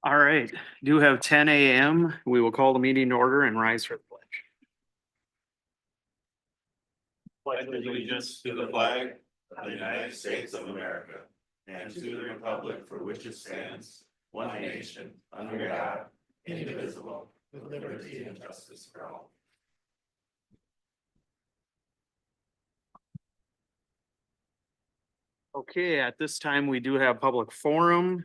All right, do have 10 a.m. We will call the meeting to order and rise for the pledge. Pledge allegiance to the flag of the United States of America and to the republic for which it stands, one nation, under God, indivisible, with liberty and justice for all. Okay, at this time, we do have public forum.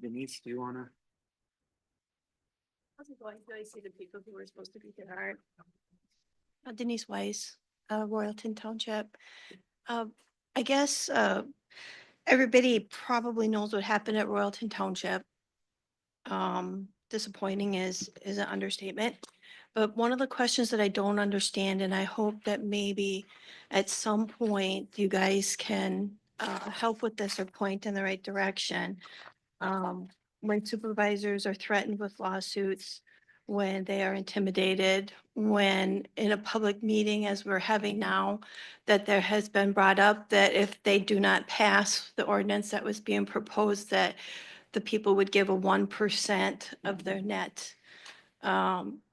Denise, do you wanna? How's it going? Do I see the people who were supposed to be there? Denise Weiss, Royalton Township. I guess everybody probably knows what happened at Royalton Township. Disappointing is an understatement. But one of the questions that I don't understand, and I hope that maybe at some point you guys can help with this or point in the right direction. When supervisors are threatened with lawsuits, when they are intimidated, when in a public meeting, as we're having now, that there has been brought up that if they do not pass the ordinance that was being proposed, that the people would give a 1% of their net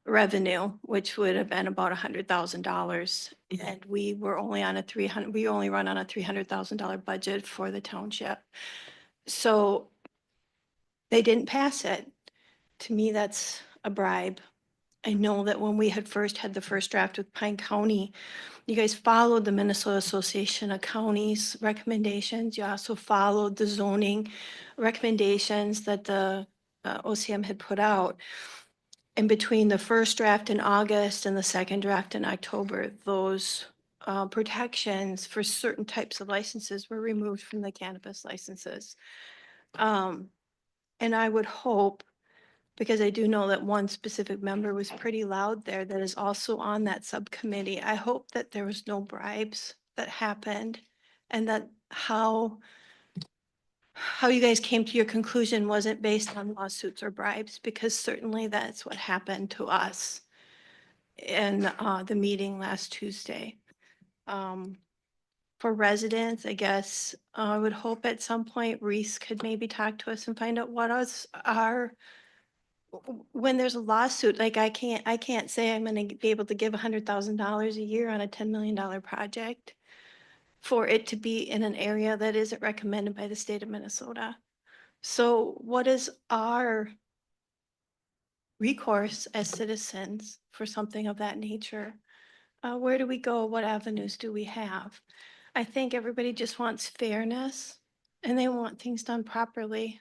revenue, which would have been about $100,000. And we were only on we only run on a $300,000 budget for the township. So they didn't pass it. To me, that's a bribe. I know that when we had the first draft with Pine County, you guys followed the Minnesota Association of Counties recommendations. You also followed the zoning recommendations that the OCM had put out. And between the first draft in August and the second draft in October, those protections for certain types of licenses were removed from the cannabis licenses. And I would hope, because I do know that one specific member was pretty loud there that is also on that subcommittee. I hope that there was no bribes that happened and that how you guys came to your conclusion wasn't based on lawsuits or bribes, because certainly that's what happened to us in the meeting last Tuesday. For residents, I guess, I would hope at some point Reese could maybe talk to us and find out what when there's a lawsuit, like I can't say I'm gonna be able to give $100,000 a year on a $10 million project for it to be in an area that isn't recommended by the state of Minnesota. So what is our recourse as citizens for something of that nature? Where do we go? What avenues do we have? I think everybody just wants fairness and they want things done properly.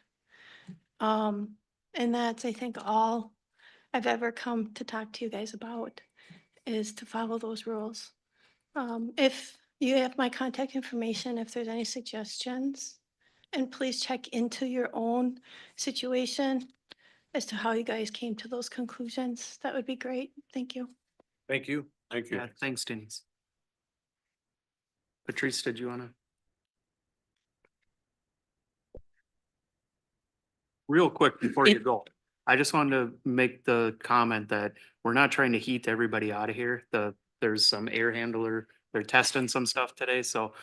And that's, I think, all I've ever come to talk to you guys about, is to follow those rules. If you have my contact information, if there's any suggestions, and please check into your own situation as to how you guys came to those conclusions, that would be great. Thank you. Thank you. Thank you. Yeah, thanks, Denise. Patrice, did you wanna? Real quick before you go, I just wanted to make the comment that we're not trying to heat everybody out of here. There's some air handler, they're testing some stuff today, so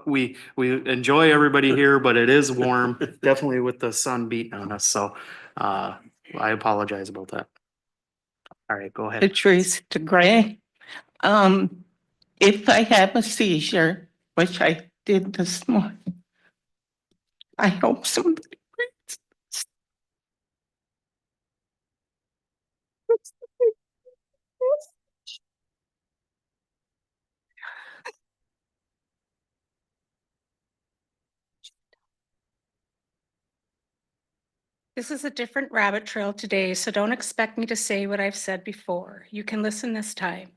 we enjoy everybody here, but it is warm, definitely with the sun beating on us, so I apologize about that. All right, go ahead. Patrice DeGray. If I have a seizure, which I did this morning, I hope somebody brings this. This is a different rabbit trail today, so don't expect me to say what I've said before. You can listen this time.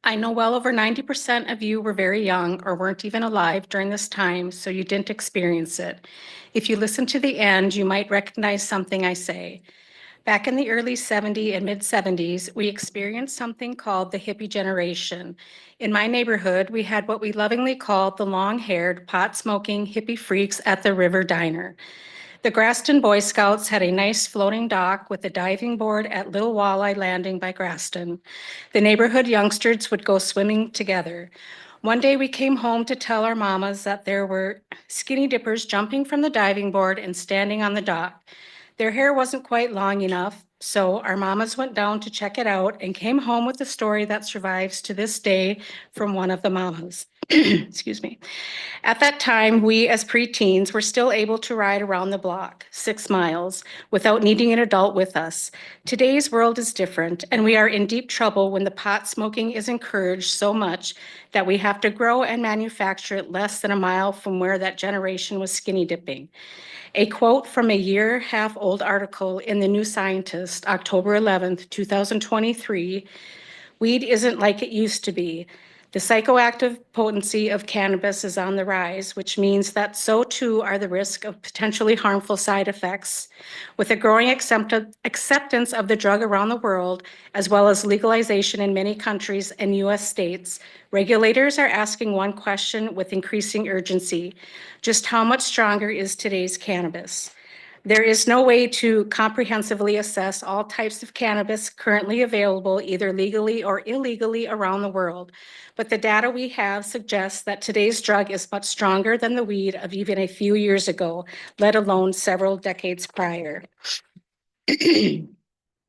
I know well over 90% of you were very young or weren't even alive during this time, so you didn't experience it. If you listen to the end, you might recognize something I say. Back in the early 70s and mid 70s, we experienced something called the hippie generation. In my neighborhood, we had what we lovingly called the long-haired, pot-smoking hippie freaks at the River Diner. The Graston Boy Scouts had a nice floating dock with a diving board at Little Walleye Landing by Graston. The neighborhood youngsters would go swimming together. One day we came home to tell our mamas that there were skinny dippers jumping from the diving board and standing on the dock. Their hair wasn't quite long enough, so our mamas went down to check it out and came home with a story that survives to this day from one of the mamas. Excuse me. At that time, we as preteens were still able to ride around the block, 6 miles, without needing an adult with us. Today's world is different, and we are in deep trouble when the pot smoking is encouraged so much that we have to grow and manufacture it less than a mile from where that generation was skinny dipping. A quote from a year-half-old article in the New Scientist, October 11th, 2023, "Weed isn't like it used to be. The psychoactive potency of cannabis is on the rise, which means that so too are the risk of potentially harmful side effects. With a growing acceptance of the drug around the world, as well as legalization in many countries and US states, regulators are asking one question with increasing urgency: just how much stronger is today's cannabis? There is no way to comprehensively assess all types of cannabis currently available, either legally or illegally around the world. But the data we have suggests that today's drug is much stronger than the weed of even a few years ago, let alone several decades prior."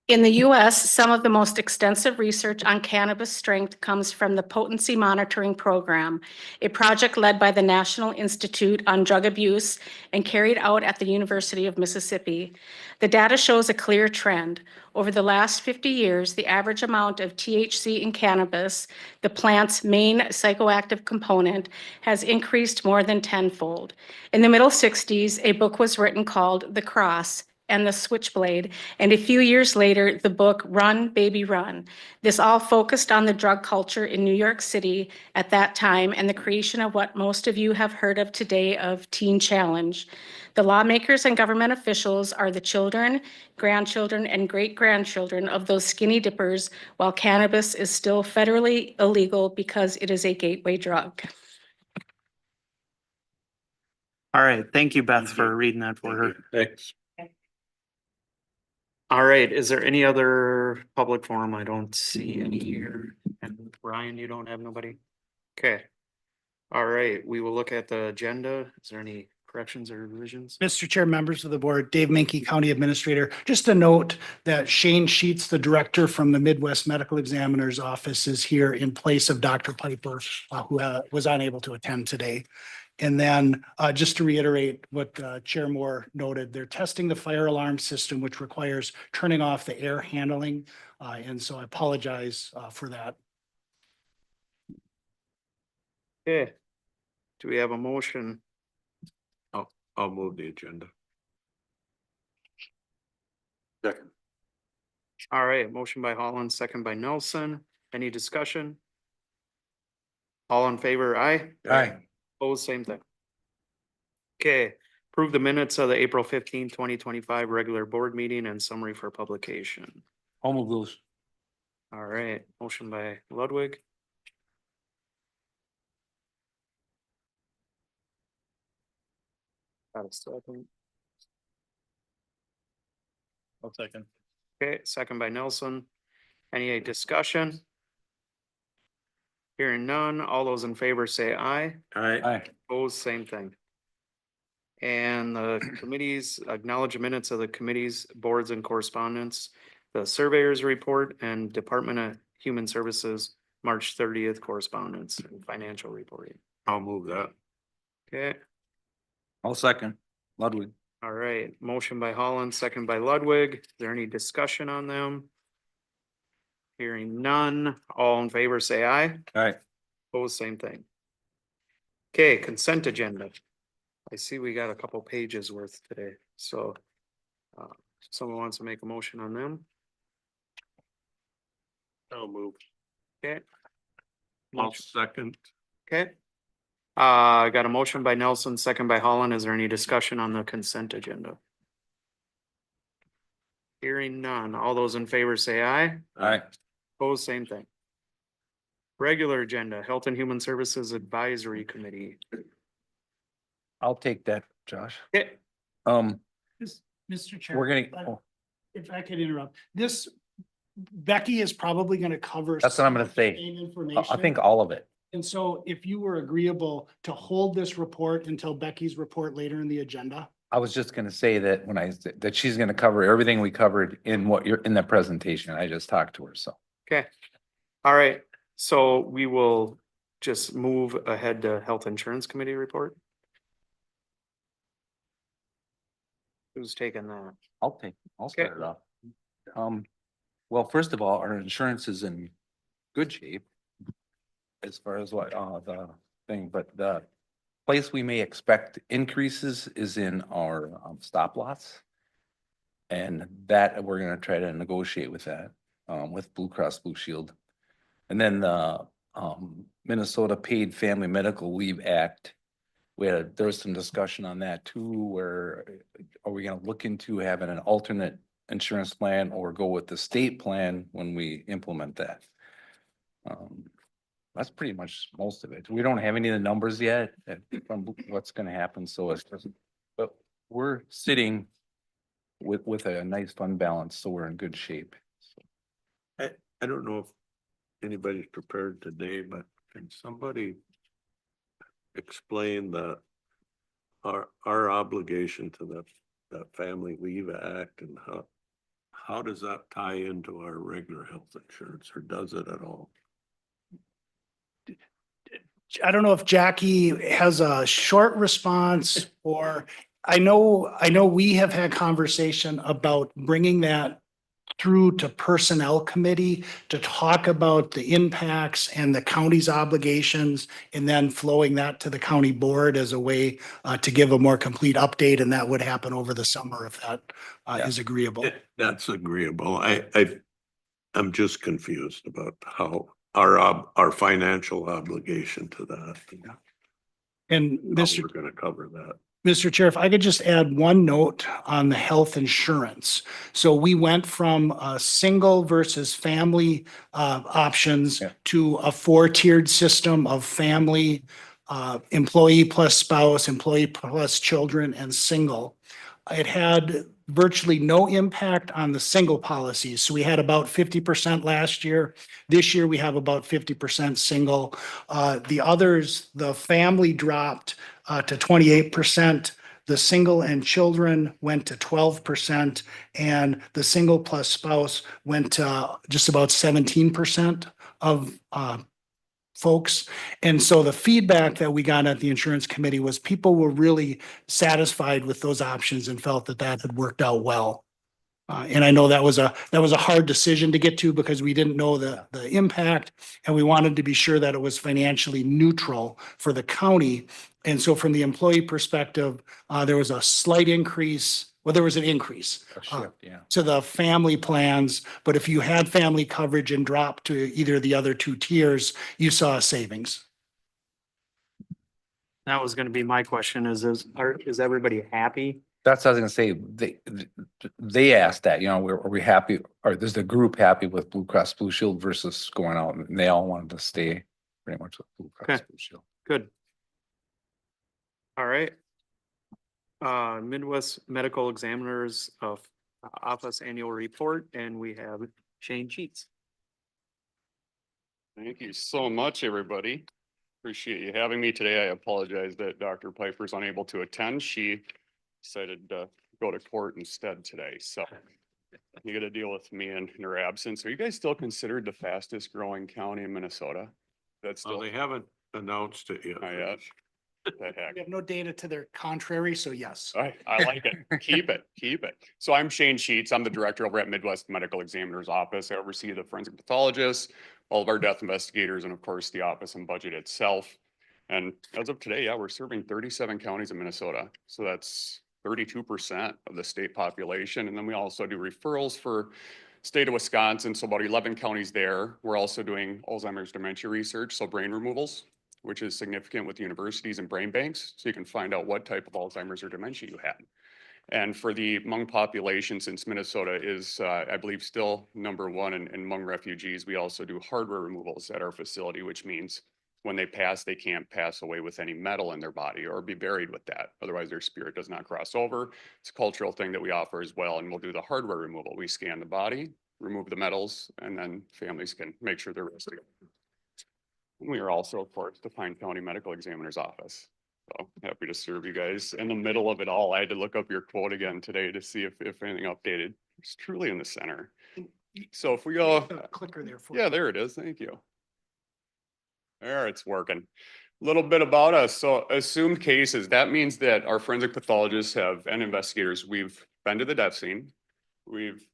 In the US, some of the most extensive research on cannabis strength comes from the Potency Monitoring Program, a project led by the National Institute on Drug Abuse and carried out at the University of Mississippi. The data shows a clear trend. Over the last 50 years, the average amount of THC in cannabis, the plant's main psychoactive component, has increased more than tenfold. In the middle 60s, a book was written called The Cross and the Switchblade, and a few years later, the book Run, Baby Run. This all focused on the drug culture in New York City at that time and the creation of what most of you have heard of today of Teen Challenge. The lawmakers and government officials are the children, grandchildren, and great-grandchildren of those skinny dippers, while cannabis is still federally illegal because it is a gateway drug. All right, thank you, Beth, for reading that for her. Thanks. All right, is there any other public forum? I don't see any here. And Ryan, you don't have nobody? Okay. All right, we will look at the agenda. Is there any corrections or revisions? Mr. Chair, members of the board, Dave Minke, County Administrator. Just a note that Shane Sheets, the director from the Midwest Medical Examiner's Office, is here in place of Dr. Piper, who was unable to attend today. And then just to reiterate what Chair Moore noted, they're testing the fire alarm system, which requires turning off the air handling. And so I apologize for that. Okay. Do we have a motion? I'll move the agenda. Second. All right, motion by Holland, second by Nelson. Any discussion? All in favor, aye? Aye. Opposed, same thing. Okay, approve the minutes of the April 15, 2025 regular board meeting and summary for publication. I'll move those. All right, motion by Ludwig. Got a second. I'll second. Okay, second by Nelson. Any discussion? Hearing none, all those in favor say aye. Aye. Opposed, same thing. And the committees, acknowledge minutes of the committees, boards and correspondence, the surveyor's report and Department of Human Services, March 30th correspondence and financial reporting. I'll move that. Okay, I'll second Ludwig. all right, motion by Holland, second by Ludwig. Is there any discussion on them? Hearing none, all in favor say aye. Aye. Opposed, same thing. Okay, consent agenda. I see we got a couple pages worth today, so someone wants to make a motion on them? I'll move. Okay. I'll second. Okay. I got a motion by Nelson, second by Holland. Is there any discussion on the consent agenda? Hearing none. All those in favor say aye. Aye. Opposed, same thing. Regular agenda, Health and Human Services Advisory Committee. I'll take that, Josh. Okay. Mr. Chair. We're gonna, If I could interrupt, Becky is probably going to cover. That's what I'm gonna say. Information. I think all of it. And so if you were agreeable to hold this report until Becky's report later in the agenda. I was just gonna say that when that she's gonna cover everything we covered in what you're, in the presentation. I just talked to her, so. Okay. All right, so we will just move ahead to Health Insurance Committee report. Who's taking that? I'll start it off. Well, first of all, our insurance is in good shape. As far as what, the thing, but the place we may expect increases is in our stop loss. And that, we're gonna try to negotiate with that, with Blue Cross Blue Shield. And then the, Minnesota Paid Family Medical Leave Act. There was some discussion on that too, where are we gonna look into having an alternate insurance plan or go with the state plan when we implement that? That's pretty much most of it. We don't have any of the numbers yet from what's gonna happen, so it's just, but we're sitting with a nice fund balance, so we're in good shape. I don't know if anybody's prepared today, but can somebody explain our obligation to that Family Leave Act and how does that tie into our regular health insurance, or does it at all? I don't know if Jackie has a short response or I know we have had conversation about bringing that through to Personnel Committee to talk about the impacts and the county's obligations and then flowing that to the county board as a way to give a more complete update. And that would happen over the summer if that is agreeable. That's agreeable. I'm just confused about how our financial obligation to that. And How Mr. we're gonna cover that. Mr. Chair, if I could just add one note on the health insurance. So we went from a single versus family options Yeah. to a four-tiered system of family, employee plus spouse, employee plus children, and single. It had virtually no impact on the single policies. So we had about 50% last year. This year, we have about 50% single. The others, the family dropped to 28%. The single and children went to 12%, and the single plus spouse went to just about 17% of folks. And so the feedback that we got at the insurance committee was people were really satisfied with those options and felt that that had worked out well. And I know that was a hard decision to get to because we didn't know the impact and we wanted to be sure that it was financially neutral for the county. And so from the employee perspective, there was a slight increase. Well, there was an increase A shift, yeah. to the family plans, but if you had family coverage and dropped to either of the other two tiers, you saw a savings. That was gonna be my question is everybody happy? That's what I was gonna say. They asked that, are we happy, or is the group happy with Blue Cross Blue Shield versus going out? And they all wanted to stay pretty much with Blue Cross Okay. Blue Shield. Good. All right. Midwest Medical Examiners of Office Annual Report, and we have Shane Sheets. Thank you so much, everybody. Appreciate you having me today. I apologize that Dr. Piper's unable to attend. She decided to go to court instead today, so you gotta deal with me in her absence. Are you guys still considered the fastest growing county in Minnesota? That's Well, still, they haven't announced it yet. not yet. The heck. We have no data to their contrary, so yes. I like it. Keep it, keep it. So I'm Shane Sheets. I'm the director over at Midwest Medical Examiner's Office. I oversee the forensic pathologists, all of our death investigators, and of course, the office and budget itself. And as of today, yeah, we're serving 37 counties in Minnesota. So that's 32% of the state population. And then we also do referrals for state of Wisconsin, so about 11 counties there. We're also doing Alzheimer's dementia research, so brain removals, which is significant with universities and brain banks, so you can find out what type of Alzheimer's or dementia you had. And for the Hmong population, since Minnesota is, I believe, still number one in Hmong refugees, we also do hardware removals at our facility, which means when they pass, they can't pass away with any metal in their body or be buried with that. Otherwise, their spirit does not cross over. It's a cultural thing that we offer as well, and we'll do the hardware removal. We scan the body, remove the metals, and then families can make sure they're resting. We are also, of course, the Pine County Medical Examiner's Office. So happy to serve you guys. In the middle of it all, I had to look up your quote again today to see if anything updated. It's truly in the center. So if we go, Clicker there for. yeah, there it is. Thank you. There, it's working. Little bit about us. So assumed cases, that means that our forensic pathologists and investigators, we've been to the death scene. We've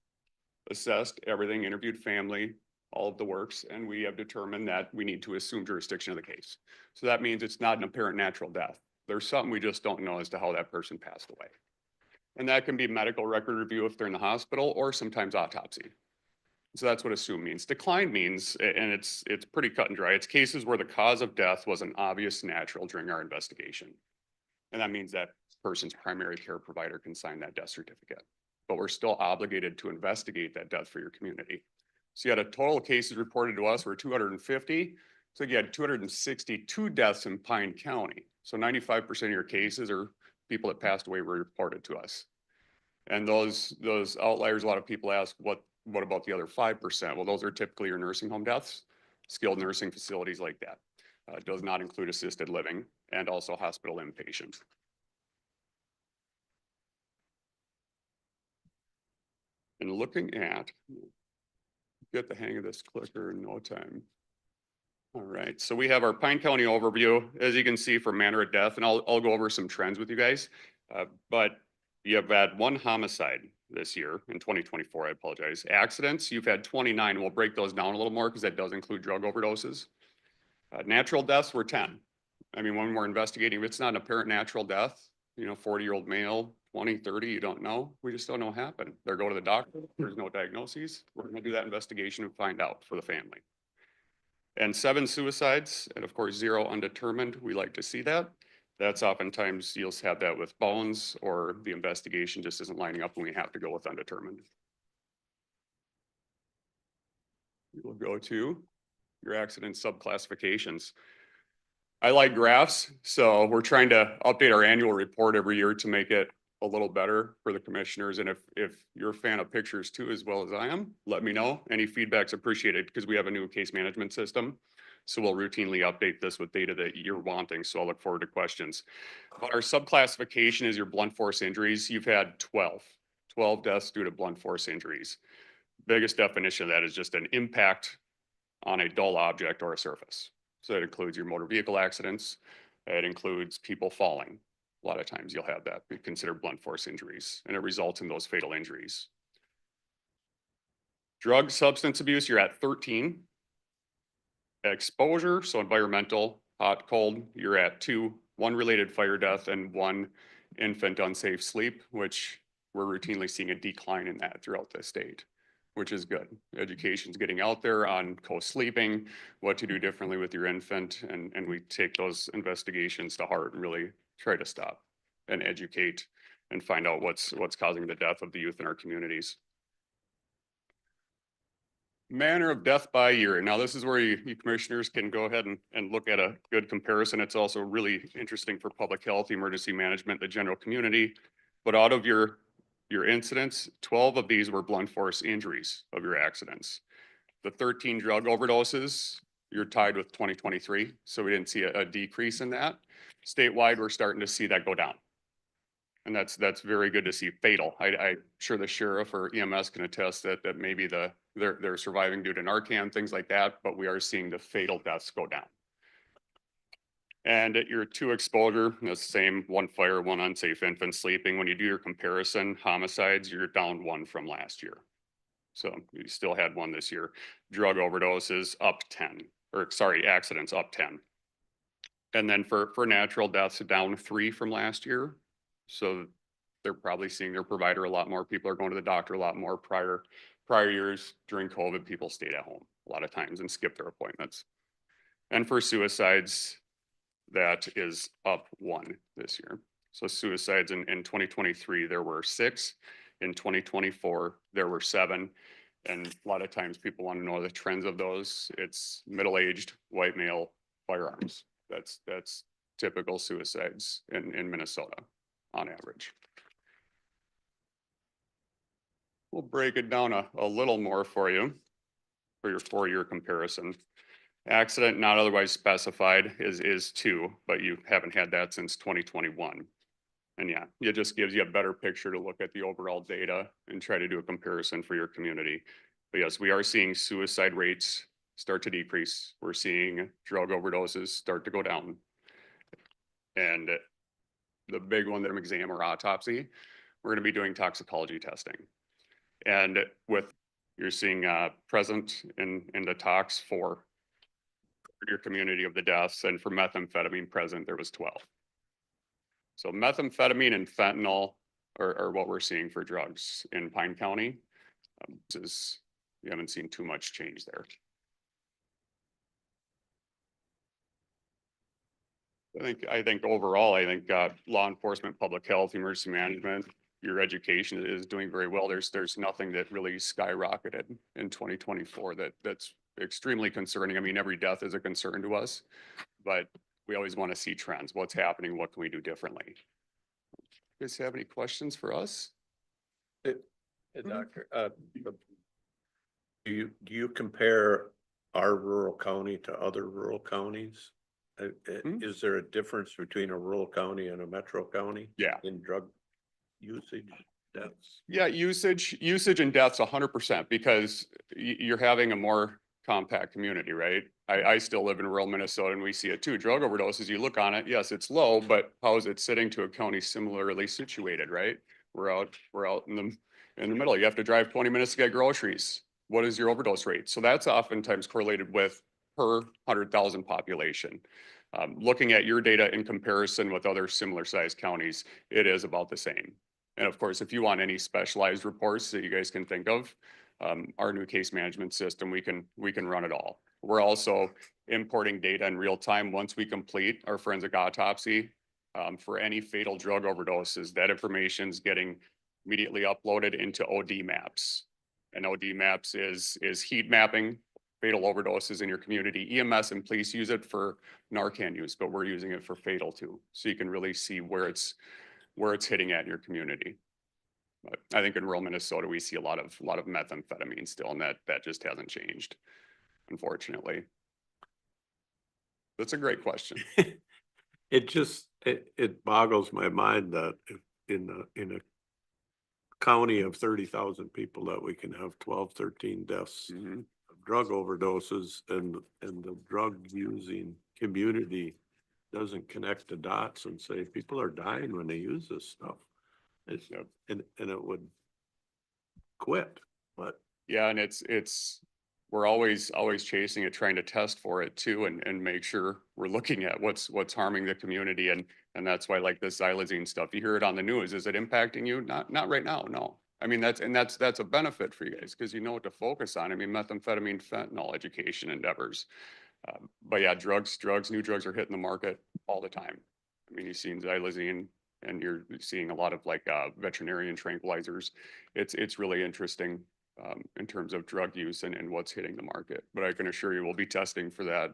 assessed everything, interviewed family, all of the works, and we have determined that we need to assume jurisdiction of the case. So that means it's not an apparent natural death. There's something we just don't know as to how that person passed away. And that can be medical record review if they're in the hospital, or sometimes autopsy. So that's what assume means. Decline means, and it's pretty cut and dry, it's cases where the cause of death was an obvious natural during our investigation. And that means that person's primary care provider can sign that death certificate. But we're still obligated to investigate that death for your community. So you had a total of cases reported to us were 250. So you had 262 deaths in Pine County. So 95% of your cases are people that passed away were reported to us. And those outliers, a lot of people ask, what about the other 5%? Well, those are typically your nursing home deaths, skilled nursing facilities like that. It does not include assisted living and also hospital inpatient. And looking at, get the hang of this clicker in no time. All right, so we have our Pine County overview, as you can see, for manner of death, and I'll go over some trends with you guys. But you have had one homicide this year in 2024, I apologize. Accidents, you've had 29. We'll break those down a little more because that does include drug overdoses. Natural deaths were 10. I mean, when we're investigating, if it's not an apparent natural death, 40-year-old male, 20, 30, you don't know. We just don't know what happened. They're going to the doctor. There's no diagnoses. We're going to do that investigation and find out for the family. And 7 suicides, and of course, 0 undetermined. We like to see that. That's oftentimes you'll have that with bones, or the investigation just isn't lining up and we have to go with undetermined. We'll go to your accident subclassifications. I like graphs, so we're trying to update our annual report every year to make it a little better for the commissioners. And if you're a fan of pictures too, as well as I am, let me know. Any feedback's appreciated because we have a new case management system. So we'll routinely update this with data that you're wanting. So I'll look forward to questions. But our subclassification is your blunt force injuries. You've had 12 deaths due to blunt force injuries. Biggest definition of that is just an impact on a dull object or a surface. So it includes your motor vehicle accidents. It includes people falling. A lot of times you'll have that be considered blunt force injuries, and it results in those fatal injuries. Drug substance abuse, you're at 13. Exposure, so environmental, hot, cold, you're at 2, 1 related fire death and 1 infant unsafe sleep, which we're routinely seeing a decline in that throughout the state, which is good. Education's getting out there on co-sleeping, what to do differently with your infant, and we take those investigations to heart and really try to stop and educate and find out what's causing the death of the youth in our communities. Manner of death by year. Now, this is where you commissioners can go ahead and look at a good comparison. It's also really interesting for public health, emergency management, the general community. But out of your incidents, 12 of these were blunt force injuries of your accidents. The 13 drug overdoses, you're tied with 2023. So we didn't see a decrease in that. Statewide, we're starting to see that go down. And that's very good to see. Fatal. I'm sure the sheriff or EMS can attest that maybe they're surviving due to Narcan, things like that, but we are seeing the fatal deaths go down. And at your 2 exposure, the same, 1 fire, 1 unsafe infant sleeping. When you do your comparison, homicides, you're down 1 from last year. So you still had 1 this year. Drug overdoses up 10, or sorry, accidents up 10. And then for natural deaths, down 3 from last year. So they're probably seeing their provider a lot more. People are going to the doctor a lot more. Prior years during COVID, people stayed at home a lot of times and skipped their appointments. And for suicides, that is up 1 this year. So suicides in 2023, there were 6. In 2024, there were 7. And a lot of times people want to know the trends of those. It's middle-aged, white male, firearms. That's typical suicides in Minnesota on average. We'll break it down a little more for you for your 4-year comparison. Accident not otherwise specified is 2, but you haven't had that since 2021. And yeah, it just gives you a better picture to look at the overall data and try to do a comparison for your community. But yes, we are seeing suicide rates start to decrease. We're seeing drug overdoses start to go down. And the big one that I'm exam or autopsy, we're gonna be doing toxicology testing. And with, you're seeing present in the tox for your community of the deaths, and for methamphetamine present, there was 12. So methamphetamine and fentanyl are what we're seeing for drugs in Pine County. We haven't seen too much change there. I think overall, law enforcement, public health, emergency management, your education is doing very well. There's nothing that really skyrocketed in 2024 that's extremely concerning. I mean, every death is a concern to us, but we always want to see trends. What's happening? What can we do differently? You guys have any questions for us? Hey, Doctor, do you compare our rural county to other rural counties? Is there a difference between a rural county and a metro county? Yeah. In drug usage deaths? Yeah, usage and deaths 100%, because you're having a more compact community, right? I still live in rural Minnesota and we see it too. Drug overdoses, you look on it, yes, it's low, but how is it sitting to a county similarly situated, right? We're out in the middle. You have to drive 20 minutes to get groceries. What is your overdose rate? So that's oftentimes correlated with per 100,000 population. Looking at your data in comparison with other similar sized counties, it is about the same. And of course, if you want any specialized reports that you guys can think of, our new case management system, we can run it all. We're also importing data in real time once we complete our forensic autopsy for any fatal drug overdoses. That information is getting immediately uploaded into OD Maps. And OD Maps is heat mapping fatal overdoses in your community. EMS and police use it for Narcan use, but we're using it for fatal too. So you can really see where it's hitting at in your community. But I think in rural Minnesota, we see a lot of methamphetamine still, and that just hasn't changed, unfortunately. That's a great question. It boggles my mind that in a county of 30,000 people that we can have 12, 13 deaths Mhm. of drug overdoses, and the drug using community doesn't connect the dots and say people are dying when they use this stuff. Yep. And it would quit, but Yeah, and we're always chasing it, trying to test for it too, and make sure we're looking at what's harming the community, and that's why, like this xylazine stuff, you hear it on the news. Is it impacting you? Not right now, no. I mean, that's a benefit for you guys because you know what to focus on. I mean, methamphetamine, fentanyl education endeavors. But yeah, new drugs are hitting the market all the time. I mean, you've seen xylazine, and you're seeing a lot of veterinarian tranquilizers. It's really interesting in terms of drug use and what's hitting the market. But I can assure you, we'll be testing for that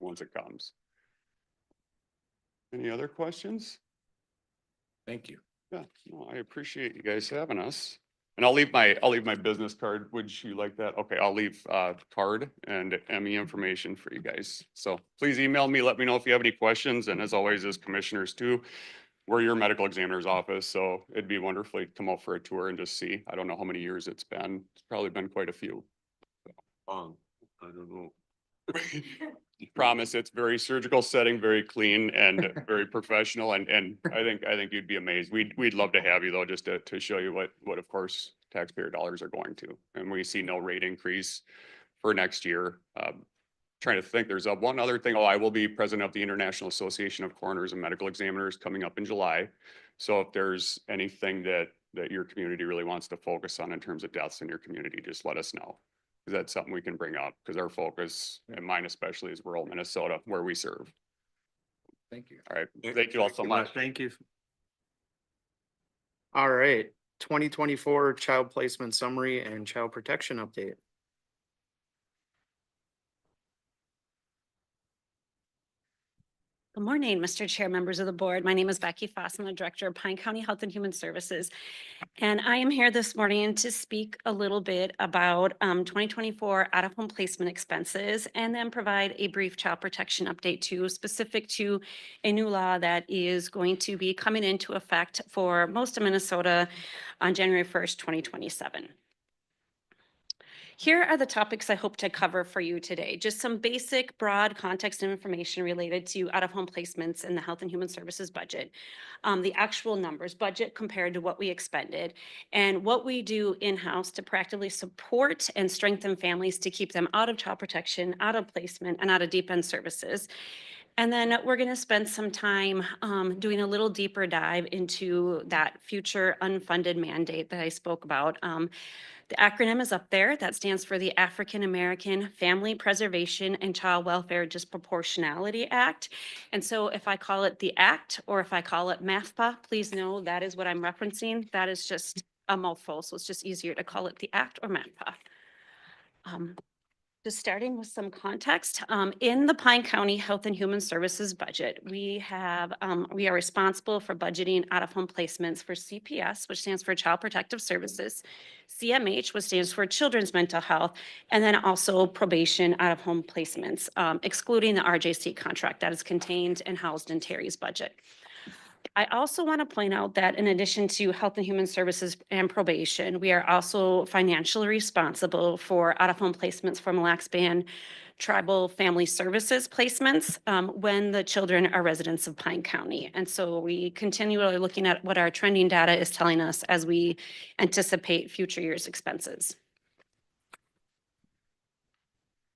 once it comes. Any other questions? thank you. Yeah, no, I appreciate you guys having us. And I'll leave my business card. Would you like that? Okay, I'll leave card and ME information for you guys. So please email me, let me know if you have any questions. And as always, as commissioners too, we're your medical examiner's office. So it'd be wonderful to come out for a tour and just see. I don't know how many years it's been. It's probably been quite a few. I don't know. Promise, it's very surgical setting, very clean and very professional. And I think you'd be amazed. We'd love to have you though, just to show you what of course taxpayer dollars are going to. And we see no rate increase for next year. Trying to think, there's one other thing. Oh, I will be president of the International Association of Coroners and Medical Examiners coming up in July. So if there's anything that your community really wants to focus on in terms of deaths in your community, just let us know. Because that's something we can bring up, because our focus, and mine especially, is rural Minnesota, where we serve. Thank you. All right, thank you all so much. Thank you. All right, 2024 child placement summary and child protection update. Good morning, Mr. Chair, members of the board. My name is Becky Foss. I'm the Director of Pine County Health and Human Services. And I am here this morning to speak a little bit about 2024 out-of-home placement expenses and then provide a brief child protection update too, specific to a new law that is going to be coming into effect for most of Minnesota on January 1st, 2027. Here are the topics I hope to cover for you today. Just some basic broad context and information related to out-of-home placements in the Health and Human Services budget. The actual numbers, budget compared to what we expended, and what we do in-house to practically support and strengthen families to keep them out of child protection, out of placement, and out of deep end services. And then we're going to spend some time doing a little deeper dive into that future unfunded mandate that I spoke about. The acronym is up there. That stands for the African American Family Preservation and Child Welfare Disproportionality Act. And so if I call it the Act or if I call it MAFPA, please know that is what I'm referencing. That is just a mouthful, so it's just easier to call it the Act or MAFPA. Just starting with some context, in the Pine County Health and Human Services budget, we are responsible for budgeting out-of-home placements for CPS, which stands for Child Protective Services, CMH, which stands for Children's Mental Health, and then also probation out-of-home placements, excluding the RJC contract that is contained and housed in Terry's budget. I also want to point out that in addition to Health and Human Services and probation, we are also financially responsible for out-of-home placements for Mille Lacs Band Tribal Family Services placements when the children are residents of Pine County. And so we continually looking at what our trending data is telling us as we anticipate future years' expenses.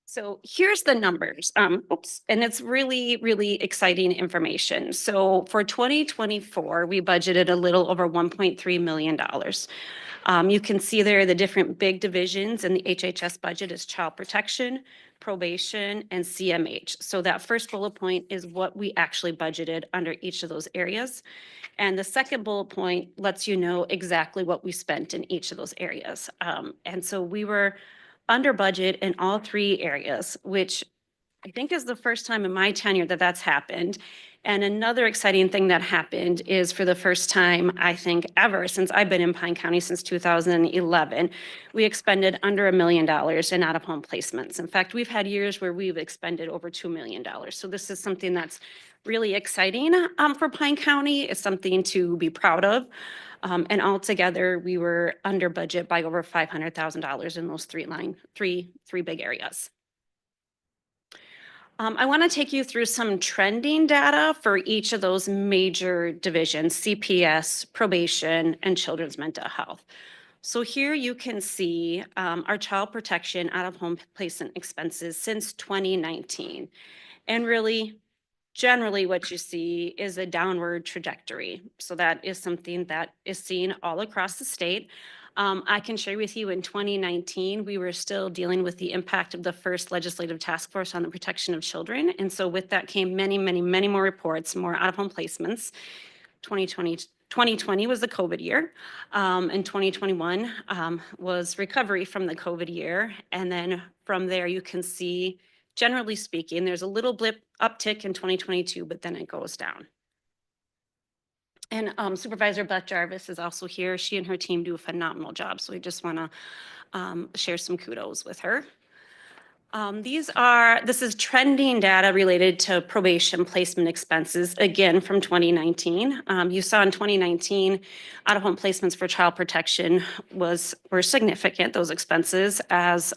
So here's the numbers. And it's really, really exciting information. So for 2024, we budgeted a little over $1.3 million. You can see there the different big divisions in the HHS budget is child protection, probation, and CMH. So that first bullet point is what we actually budgeted under each of those areas. And the second bullet point lets you know exactly what we spent in each of those areas. And so we were under budget in all three areas, which I think is the first time in my tenure that that's happened. And another exciting thing that happened is for the first time, I think ever since I've been in Pine County since 2011, we expended under $1 million in out-of-home placements. In fact, we've had years where we've expended over $2 million. So this is something that's really exciting for Pine County. It's something to be proud of. And altogether, we were under budget by over $500,000 in those three big areas. I want to take you through some trending data for each of those major divisions, CPS, probation, and children's mental health. So here you can see our child protection out-of-home placement expenses since 2019. And really, generally what you see is a downward trajectory. So that is something that is seen all across the state. I can share with you in 2019, we were still dealing with the impact of the first legislative task force on the protection of children. And so with that came many, many, many more reports, more out-of-home placements. 2020 was the COVID year, and 2021 was recovery from the COVID year. And then from there, you can see, generally speaking, there's a little blip uptick in 2022, but then it goes down. And Supervisor Beth Jarvis is also here. She and her team do a phenomenal job. So we just want to share some kudos with her. This is trending data related to probation placement expenses, again, from 2019. You saw in 2019, out-of-home placements for child protection were significant, those expenses, as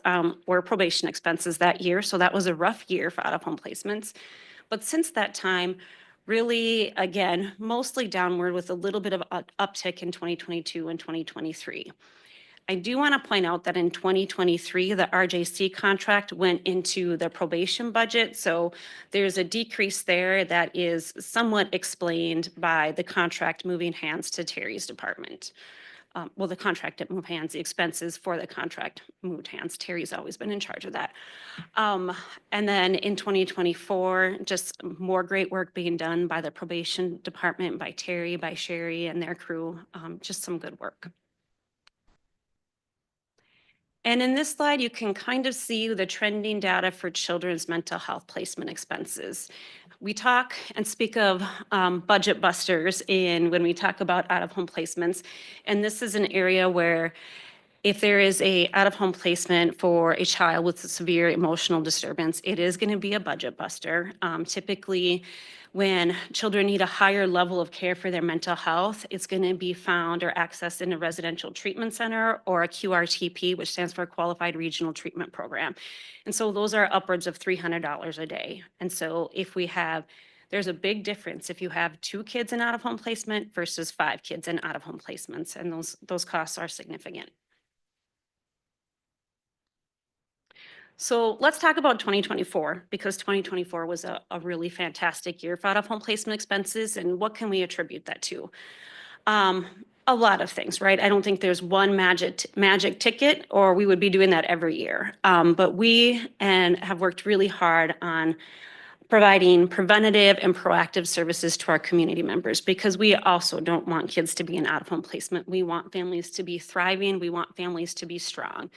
were probation expenses that year. So that was a rough year for out-of-home placements. But since that time, really, again, mostly downward with a little bit of uptick in 2022 and 2023. I do want to point out that in 2023, the RJC contract went into the probation budget. So there's a decrease there that is somewhat explained by the contract moving hands to Terry's department. Well, the contract didn't move hands, the expenses for the contract moved hands. Terry's always been in charge of that. And then in 2024, just more great work being done by the probation department, by Terry, by Sherry and their crew, just some good work. And in this slide, you can kind of see the trending data for children's mental health placement expenses. We talk and speak of budget busters when we talk about out-of-home placements. And this is an area where if there is a out-of-home placement for a child with a severe emotional disturbance, it is going to be a budget buster. Typically, when children need a higher level of care for their mental health, it's going to be found or accessed in a residential treatment center or a QRTP, which stands for Qualified Regional Treatment Program. And so those are upwards of $300 a day. And so there's a big difference if you have 2 kids in out-of-home placement versus 5 kids in out-of-home placements, and those costs are significant. So let's talk about 2024, because 2024 was a really fantastic year for out-of-home placement expenses, and what can we attribute that to? A lot of things, right? I don't think there's one magic ticket, or we would be doing that every year. But we have worked really hard on providing preventative and proactive services to our community members, because we also don't want kids to be in out-of-home placement. We want families to be thriving. We want families to be strong.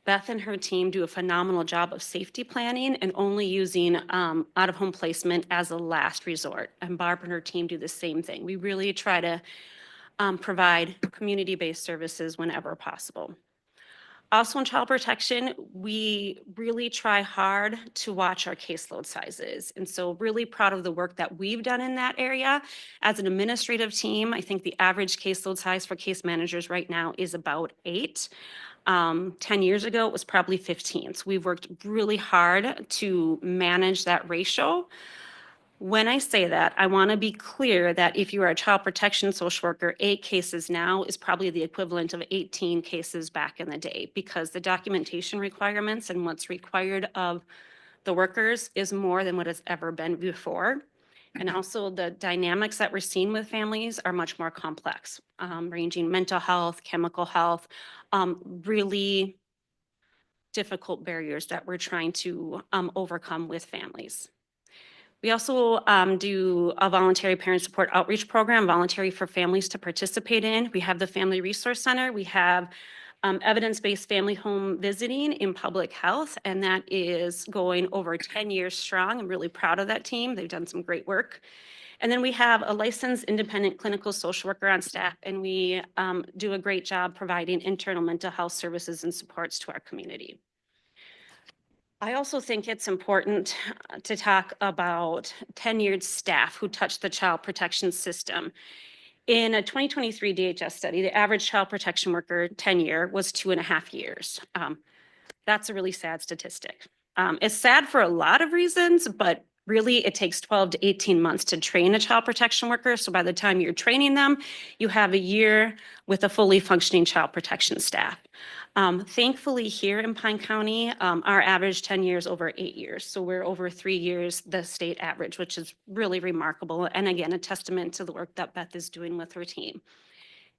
Beth and her team do a phenomenal job of safety planning and only using out-of-home placement as a last resort. And Barb and her team do the same thing. We really try to provide community-based services whenever possible. Also in child protection, we really try hard to watch our caseload sizes. And so really proud of the work that we've done in that area. As an administrative team, I think the average caseload size for case managers right now is about 8. 10 years ago, it was probably 15. So we've worked really hard to manage that ratio. When I say that, I want to be clear that if you are a child protection social worker, 8 cases now is probably the equivalent of 18 cases back in the day, because the documentation requirements and what's required of the workers is more than what has ever been before. And also the dynamics that we're seeing with families are much more complex, ranging mental health, chemical health, really difficult barriers that we're trying to overcome with families. We also do a voluntary parent support outreach program, voluntary for families to participate in. We have the Family Resource Center. We have evidence-based family home visiting in public health, and that is going over 10 years strong. I'm really proud of that team. They've done some great work. And then we have a licensed independent clinical social worker on staff, and we do a great job providing internal mental health services and supports to our community. I also think it's important to talk about tenured staff who touch the child protection system. In a 2023 DHS study, the average child protection worker tenure was 2.5 years. That's a really sad statistic. It's sad for a lot of reasons, but really it takes 12 to 18 months to train a child protection worker. So by the time you're training them, you have a year with a fully functioning child protection staff. Thankfully here in Pine County, our average tenure is over 8 years. So we're over 3 years, the state average, which is really remarkable. And again, a testament to the work that Beth is doing with her team.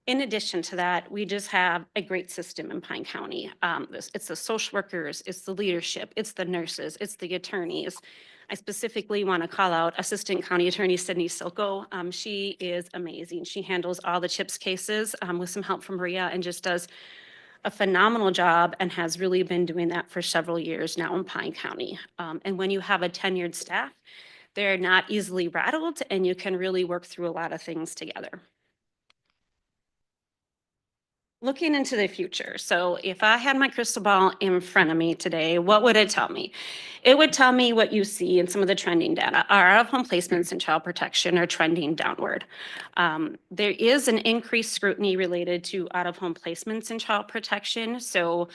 In addition to that, we just have a great system in Pine County. It's the social workers, it's the leadership, it's the nurses, it's the attorneys. I specifically want to call out Assistant County Attorney Sydney Silko. She is amazing. She handles all the CHIPS cases with some help from Maria, and just does a phenomenal job and has really been doing that for several years now in Pine County. And when you have a tenured staff, they're not easily rattled, and you can really work through a lot of things together. Looking into the future. So if I had my crystal ball in front of me today, what would it tell me? It would tell me what you see in some of the trending data. Our out-of-home placements in child protection are trending downward. There is an increased scrutiny related to out-of-home placements in child protection. So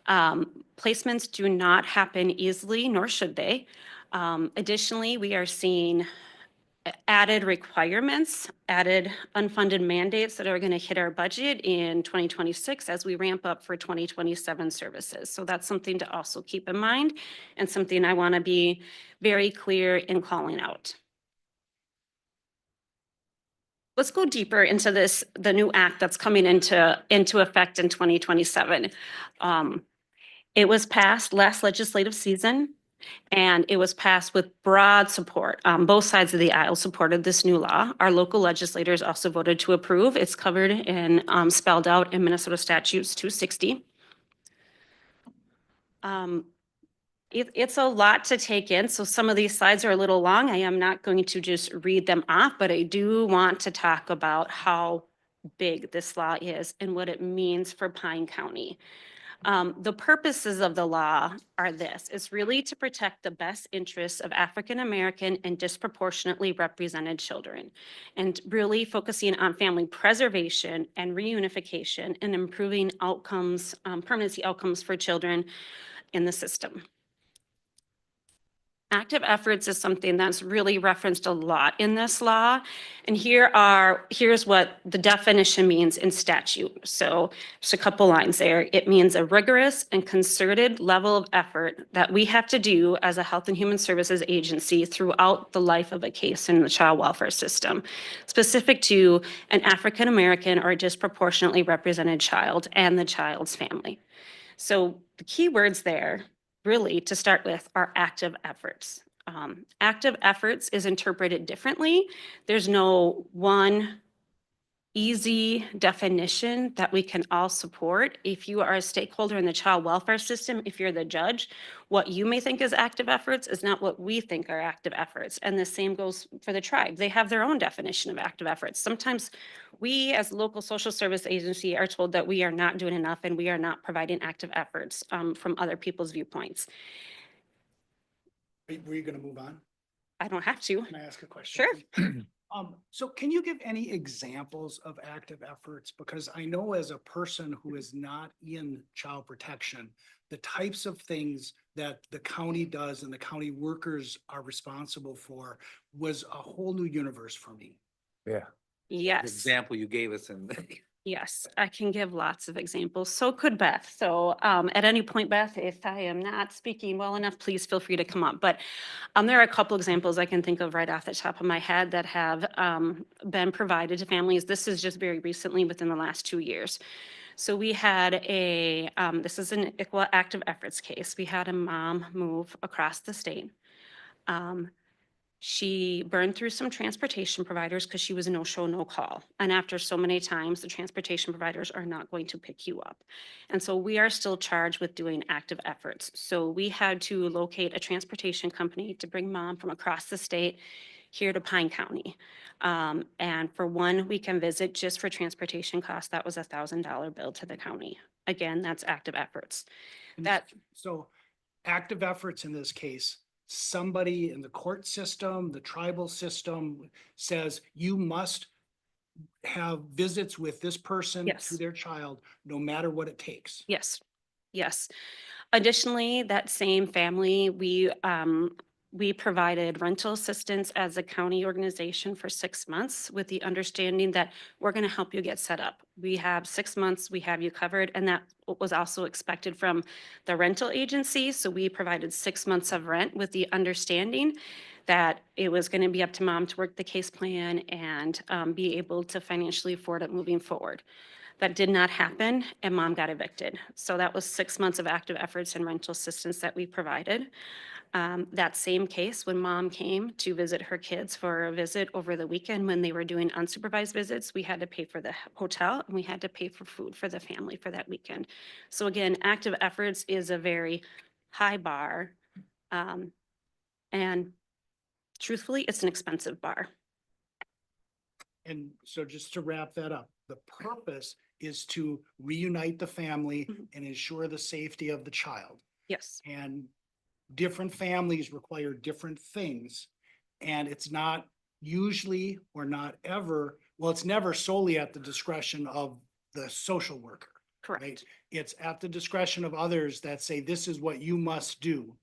placements do not happen easily, nor should they. Additionally, we are seeing added requirements, added unfunded mandates that are going to hit our budget in 2026 as we ramp up for 2027 services. So that's something to also keep in mind, and something I want to be very clear in calling out. Let's go deeper into the new act that's coming into effect in 2027. It was passed last legislative season, and it was passed with broad support. Both sides of the aisle supported this new law. Our local legislators also voted to approve. It's covered and spelled out in Minnesota Statutes 260. It's a lot to take in, so some of these slides are a little long. I am not going to just read them off, but I do want to talk about how big this law is and what it means for Pine County. The purposes of the law are this: it's really to protect the best interests of African-American and disproportionately represented children, and really focusing on family preservation and reunification and improving outcomes, permanency outcomes for children in the system. Active efforts is something that's really referenced a lot in this law. And here's what the definition means in statute. So just a couple lines there. It means a rigorous and concerted level of effort that we have to do as a Health and Human Services agency throughout the life of a case in the child welfare system, specific to an African-American or a disproportionately represented child and the child's family. So the key words there, really, to start with, are active efforts. Active efforts is interpreted differently. There's no one easy definition that we can all support. If you are a stakeholder in the child welfare system, if you're the judge, what you may think is active efforts is not what we think are active efforts. And the same goes for the tribe. They have their own definition of active efforts. Sometimes we, as a local social service agency, are told that we are not doing enough and we are not providing active efforts from other people's viewpoints. Were you going to move on? I don't have to. Can I ask a question? Sure. So can you give any examples of active efforts? Because I know as a person who is not in child protection, the types of things that the county does and the county workers are responsible for was a whole new universe for me. Yeah. The Yes. example you gave us in. Yes, I can give lots of examples. So could Beth. So at any point, Beth, if I am not speaking well enough, please feel free to come up. But there are a couple examples I can think of right off the top of my head that have been provided to families. This is just very recently within the last 2 years. So we had this is an ICWA active efforts case. We had a mom move across the state. She burned through some transportation providers because she was no show, no call. And after so many times, the transportation providers are not going to pick you up. And so we are still charged with doing active efforts. So we had to locate a transportation company to bring mom from across the state here to Pine County. And for 1 weekend visit, just for transportation costs, that was $1,000 bill to the county. Again, that's active efforts. So active efforts in this case, somebody in the court system, the tribal system says you must have visits with this person Yes. to their child, no matter what it takes. Yes, yes. Additionally, that same family, we provided rental assistance as a county organization for 6 months with the understanding that we're going to help you get set up. We have 6 months, we have you covered, and that was also expected from the rental agency. So we provided 6 months of rent with the understanding that it was going to be up to mom to work the case plan and be able to financially afford it moving forward. That did not happen, and mom got evicted. So that was 6 months of active efforts and rental assistance that we provided. That same case, when mom came to visit her kids for a visit over the weekend, when they were doing unsupervised visits, we had to pay for the hotel and we had to pay for food for the family for that weekend. So again, active efforts is a very high bar. And truthfully, it's an expensive bar. And so just to wrap that up, the purpose is to reunite the family and ensure the safety of the child. Yes, And different families require different things. And it's not usually or not ever, well, it's never solely at the discretion of the social worker. correct. Right? It's at the discretion of others that say, this is what you must do,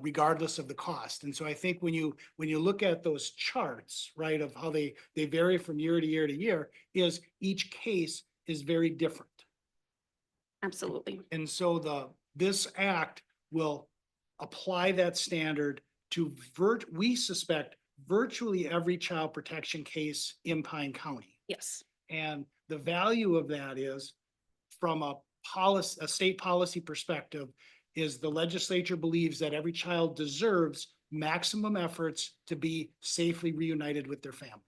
regardless of the cost. And so I think when you look at those charts, right, of how they vary from year to year to year, is each case is very different. Absolutely. And so this act will apply that standard to we suspect virtually every child protection case in Pine County. Yes, And the value of that is, from a state policy perspective, is the legislature believes that every child deserves maximum efforts to be safely reunited with their family.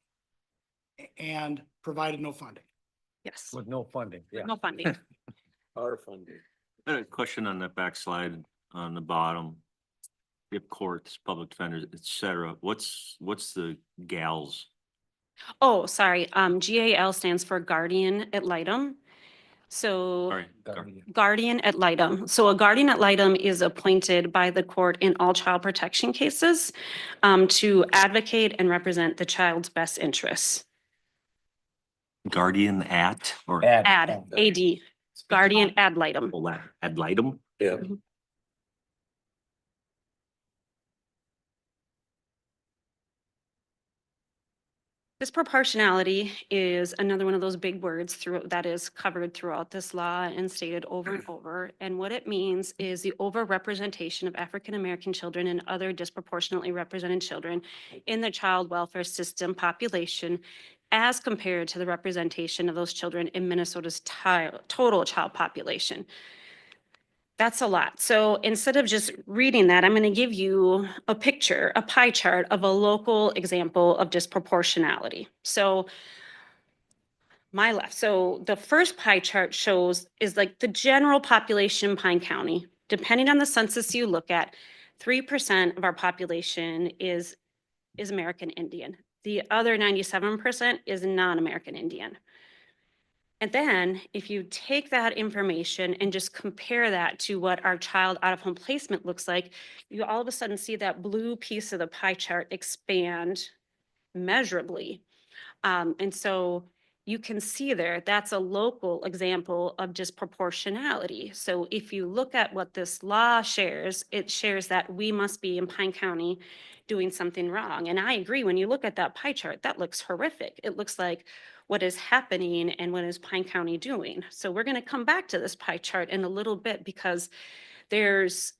And provided no funding. yes. With no funding, yeah. No funding. Our funding. I had a question on that back slide. on the bottom. You have courts, public defenders, et cetera. What's the GALs? Oh, sorry, GAL stands for Guardian Ad Litem. So Sorry. Guardian Ad Litem. So a guardian ad litem is appointed by the court in all child protection cases to advocate and represent the child's best interests. Guardian at or AD, Guardian Ad Litem. ad litem? Yeah. Disproportionality is another one of those big words that is covered throughout this law and stated over and over. And what it means is the overrepresentation of African-American children and other disproportionately represented children in the child welfare system population as compared to the representation of those children in Minnesota's total child population. That's a lot. So instead of just reading that, I'm going to give you a picture, a pie chart of a local example of disproportionality. So my left. So the first pie chart is like the general population in Pine County. Depending on the census you look at, 3% of our population is American Indian. The other 97% is non-American Indian. And then if you take that information and just compare that to what our child out of home placement looks like, you all of a sudden see that blue piece of the pie chart expand measurably. And so you can see there, that's a local example of disproportionality. So if you look at what this law shares, it shares that we must be in Pine County doing something wrong. And I agree, when you look at that pie chart, that looks horrific. It looks like what is happening and what is Pine County doing. So we're going to come back to this pie chart in a little bit because there's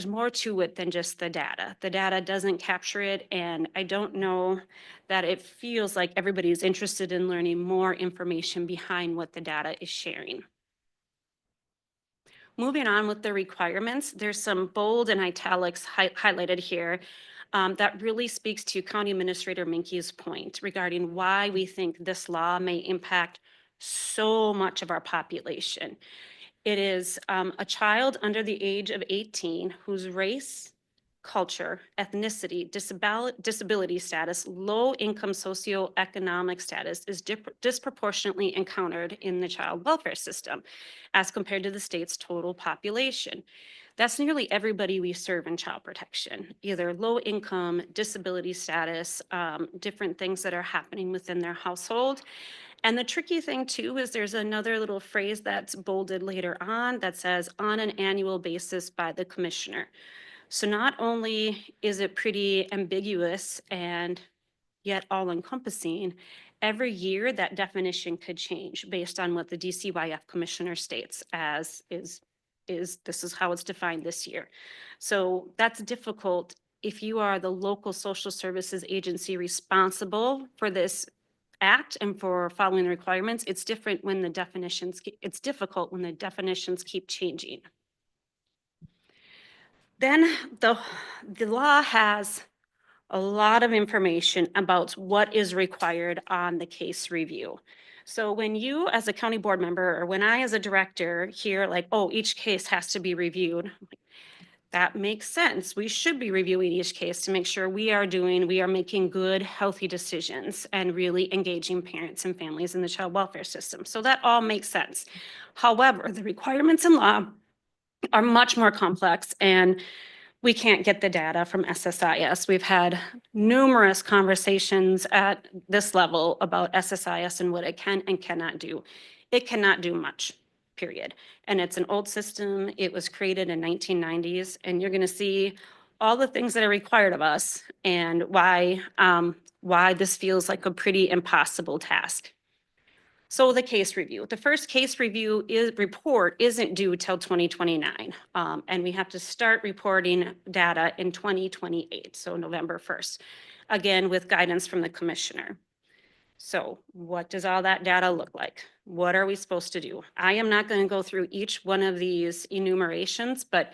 more to it than just the data. The data doesn't capture it, and I don't know that it feels like everybody's interested in learning more information behind what the data is sharing. Moving on with the requirements, there's some bold and italics highlighted here that really speaks to County Administrator Minke's point regarding why we think this law may impact so much of our population. It is a child under the age of 18 whose race, culture, ethnicity, disability status, low-income socioeconomic status is disproportionately encountered in the child welfare system as compared to the state's total population. That's nearly everybody we serve in child protection, either low income, disability status, different things that are happening within their household. And the tricky thing too is there's another little phrase that's bolded later on that says on an annual basis by the commissioner. So not only is it pretty ambiguous and yet all encompassing, every year that definition could change based on what the DCYF commissioner states as this is how it's defined this year. So that's difficult if you are the local social services agency responsible for this act and for following the requirements. It's different when the definitions, it's difficult when the definitions keep changing. Then the law has a lot of information about what is required on the case review. So when you as a county board member, or when I as a director hear like, oh, each case has to be reviewed, that makes sense. We should be reviewing each case to make sure we are making good, healthy decisions and really engaging parents and families in the child welfare system. So that all makes sense. However, the requirements in law are much more complex, and we can't get the data from SSIS. We've had numerous conversations at this level about SSIS and what it can and cannot do. It cannot do much, period. And it's an old system. It was created in 1990s, and you're going to see all the things that are required of us and why this feels like a pretty impossible task. So the case review. The first case review report isn't due till 2029. And we have to start reporting data in 2028, so November 1st, again, with guidance from the commissioner. So what does all that data look like? What are we supposed to do? I am not going to go through each one of these enumerations, but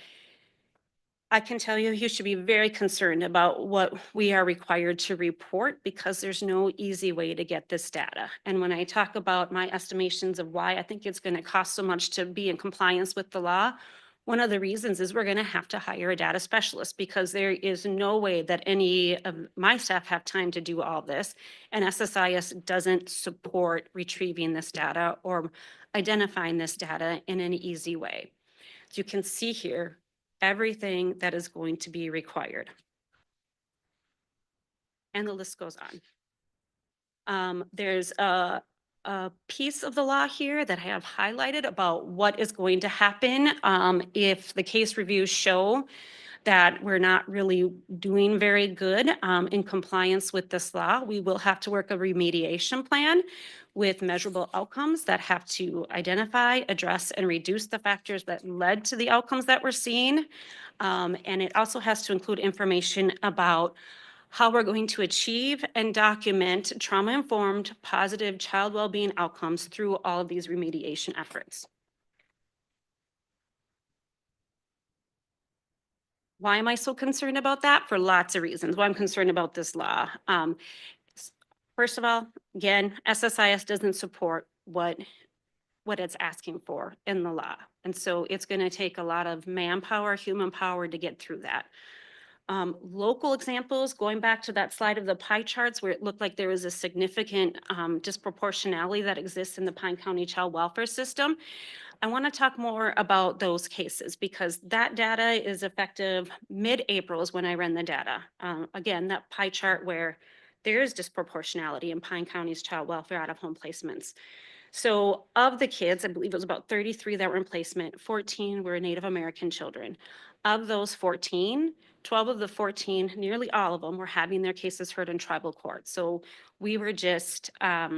I can tell you, you should be very concerned about what we are required to report because there's no easy way to get this data. And when I talk about my estimations of why I think it's going to cost so much to be in compliance with the law, One of the reasons is we're going to have to hire a data specialist because there is no way that any of my staff have time to do all this. And SSIS doesn't support retrieving this data or identifying this data in an easy way. As you can see here, everything that is going to be required. And the list goes on. There's a piece of the law here that I have highlighted about what is going to happen if the case reviews show that we're not really doing very good in compliance with this law. We will have to work a remediation plan with measurable outcomes that have to identify, address, and reduce the factors that led to the outcomes that we're seeing. And it also has to include information about how we're going to achieve and document trauma-informed, positive child well-being outcomes through all of these remediation efforts. Why am I so concerned about that? For lots of reasons. Why I'm concerned about this law. First of all, again, SSIS doesn't support what it's asking for in the law. And so it's going to take a lot of manpower, human power to get through that. Local examples, going back to that slide of the pie charts where it looked like there was a significant disproportionality that exists in the Pine County child welfare system. I want to talk more about those cases because that data is effective mid-April is when I ran the data. Again, that pie chart where there is disproportionality in Pine County's child welfare out-of-home placements. So of the kids, I believe it was about 33 that were in placement, 14 were Native American children. Of those 14, 12 of the 14, nearly all of them were having their cases heard in tribal court. So we were just, I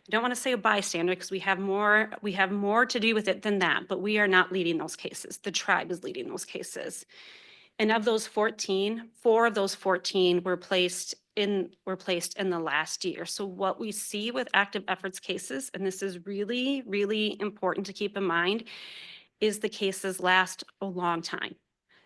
don't want to say a bystander because we have more to do with it than that, but we are not leading those cases. The tribe is leading those cases. And of those 14, 4 of those 14 were placed in the last year. So what we see with active efforts cases, and this is really, really important to keep in mind, is the cases last a long time.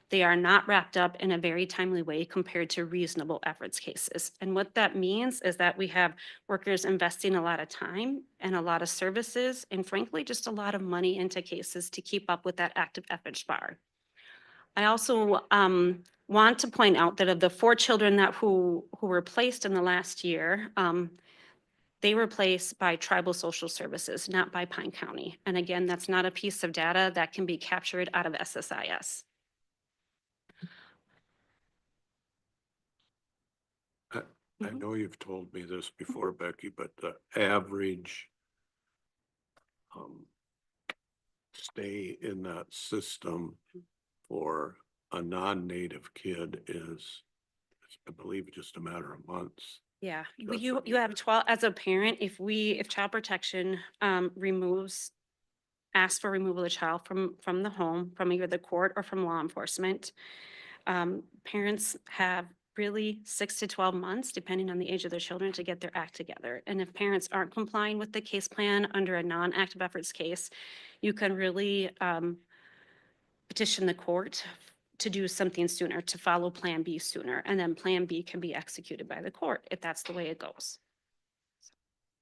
They are not wrapped up in a very timely way compared to reasonable efforts cases. And what that means is that we have workers investing a lot of time and a lot of services and frankly, just a lot of money into cases to keep up with that active efforts bar. I also want to point out that of the 4 children who were placed in the last year, they were placed by tribal social services, not by Pine County. And again, that's not a piece of data that can be captured out of SSIS. I know you've told me this before, Becky, but the average stay in that system for a non-native kid is, I believe, just a matter of months. Yeah, That's you what- have 12, as a parent, if child protection asks for removal of the child from the home, from either the court or from law enforcement, parents have really 6 to 12 months, depending on the age of their children, to get their act together. And if parents aren't complying with the case plan under a non-active efforts case, you can really petition the court to do something sooner, to follow Plan B sooner. And then Plan B can be executed by the court if that's the way it goes.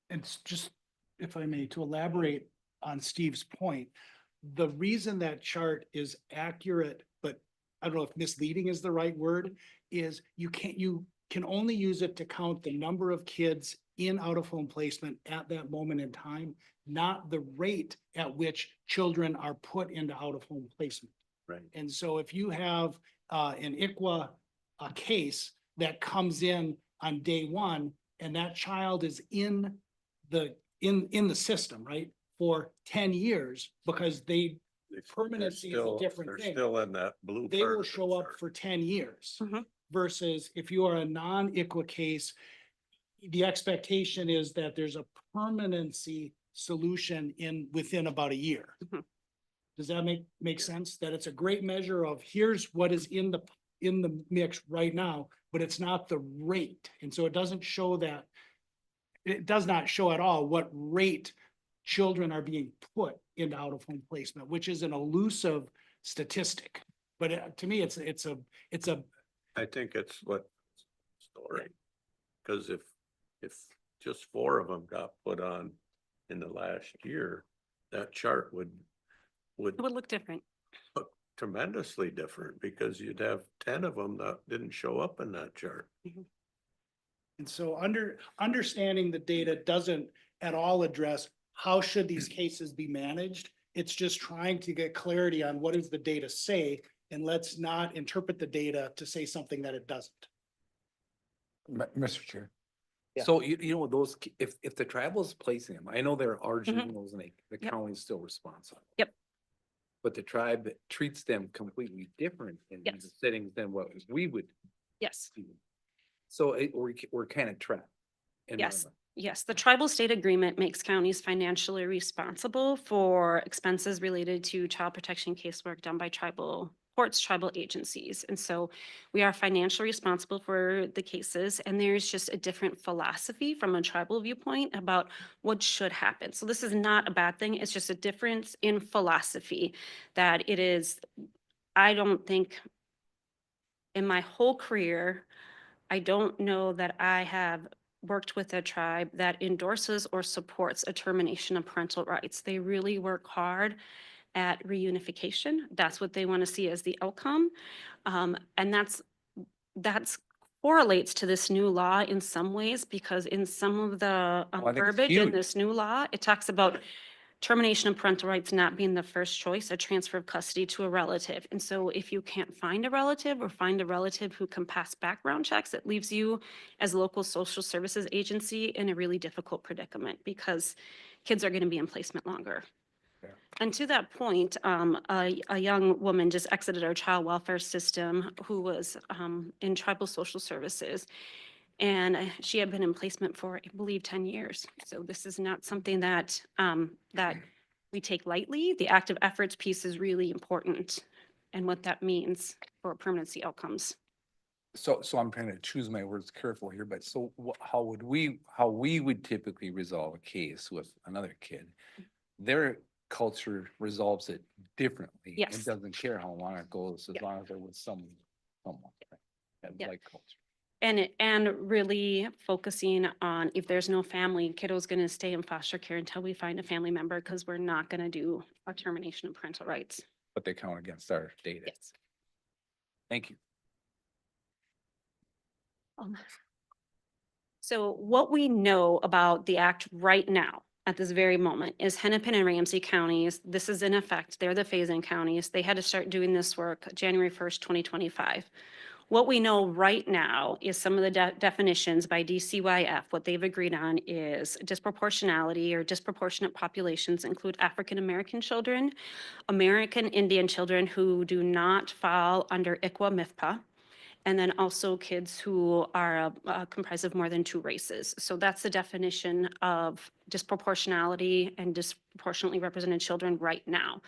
It's just, if I may, to elaborate on Steve's point, the reason that chart is accurate, but I don't know if misleading is the right word, is you can only use it to count the number of kids in out-of-home placement at that moment in time, not the rate at which children are put into out-of-home placement. Right. And so if you have an ICWA case that comes in on day 1 and that child is in the system, right, for 10 years, because permanency is a different thing. They're still in that blue. They will part show up chart. for 10 years. Mhm. Versus if you are a non-ICWA case, the expectation is that there's a permanency solution within about a year. Mhm. Does that make sense? That it's a great measure of here's what is in the mix right now, but it's not the rate. And so it doesn't show that, it does not show at all what rate children are being put into out-of-home placement, which is an elusive statistic. But to me, it's a I think it's what story. Cause if just 4 of them got put on in the last year, that chart would It would look different. tremendously different because you'd have 10 of them that didn't show up in that chart. And so understanding the data doesn't at all address how should these cases be managed. It's just trying to get clarity on what does the data say, and let's not interpret the data to say something that it doesn't. Mr. Chair. Yeah. So you know, those, if the tribal's placing them, I know there are Mhm. juveniles and the Yep. county's still responsible. Yep. But the tribe treats them completely different in Yes. the settings than what we would Yes. do. So we're kind of trapped. in my Yes. mind. Yes, the tribal state agreement makes counties financially responsible for expenses related to child protection casework done by tribal courts, tribal agencies. And so we are financially responsible for the cases, and there's just a different philosophy from a tribal viewpoint about what should happen. So this is not a bad thing. It's just a difference in philosophy that it is, I don't think in my whole career, I don't know that I have worked with a tribe that endorses or supports a termination of parental rights. They really work hard at reunification. That's what they want to see as the outcome. And that's correlates to this new law in some ways, because in some of the Oh, I think it's verbiage in huge. this new law, it talks about termination of parental rights not being the first choice, a transfer of custody to a relative. And so if you can't find a relative or find a relative who can pass background checks, it leaves you as a local social services agency in a really difficult predicament because kids are going to be in placement longer. Yeah. And to that point, a young woman just exited our child welfare system who was in tribal social services. And she had been in placement for, I believe, 10 years. So this is not something that, that we take lightly. The active efforts piece is really important and what that means for permanency outcomes. So I'm trying to choose my words careful here, but so how we would typically resolve a case with another kid? Their culture resolves it differently. Yes. It doesn't care how long it goes, as Yeah. long as there was someone. That Yeah. like culture. And really focusing on if there's no family, kiddo's gonna stay in foster care until we find a family member, because we're not gonna do a termination of parental rights. But they count against our data. Yes. Thank you. So what we know about the act right now, at this very moment, is Hennepin and Ramsey counties, this is in effect, they're the phase-in counties. They had to start doing this work January 1st, 2025. What we know right now is some of the definitions by DCYF. What they've agreed on is disproportionality or disproportionate populations include African-American children, American Indian children who do not fall under ICWA MIFPA, and then also kids who are comprised of more than two races. So that's the definition of disproportionality and disproportionately represented children right now.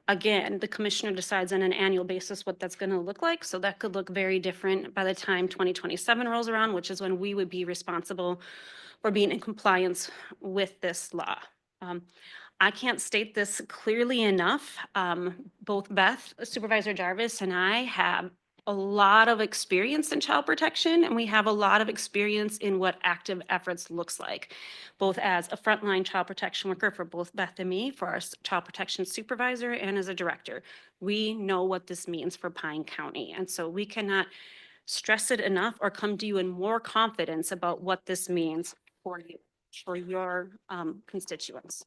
Again, the commissioner decides on an annual basis what that's going to look like. So that could look very different by the time 2027 rolls around, which is when we would be responsible for being in compliance with this law. I can't state this clearly enough. Both Beth, Supervisor Jarvis, and I have a lot of experience in child protection, and we have a lot of experience in what active efforts looks like, both as a frontline child protection worker for both Beth and me, for our child protection supervisor, and as a director. We know what this means for Pine County, and so we cannot stress it enough or come to you in more confidence about what this means for you, for your constituents.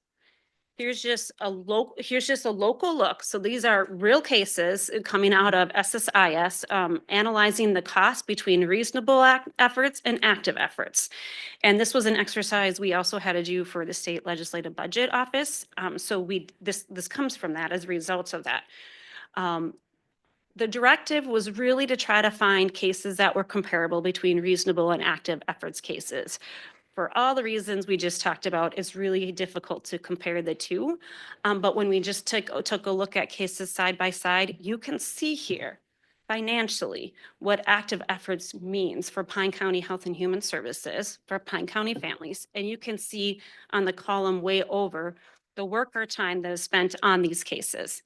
Here's just a local look. So these are real cases coming out of SSIS, analyzing the cost between reasonable efforts and active efforts. And this was an exercise we also had to do for the state legislative budget office. So this comes from that as a result of that. The directive was really to try to find cases that were comparable between reasonable and active efforts cases. For all the reasons we just talked about, it's really difficult to compare the two. But when we just took a look at cases side by side, you can see here financially what active efforts means for Pine County Health and Human Services, for Pine County families. And you can see on the column way over the worker time that is spent on these cases.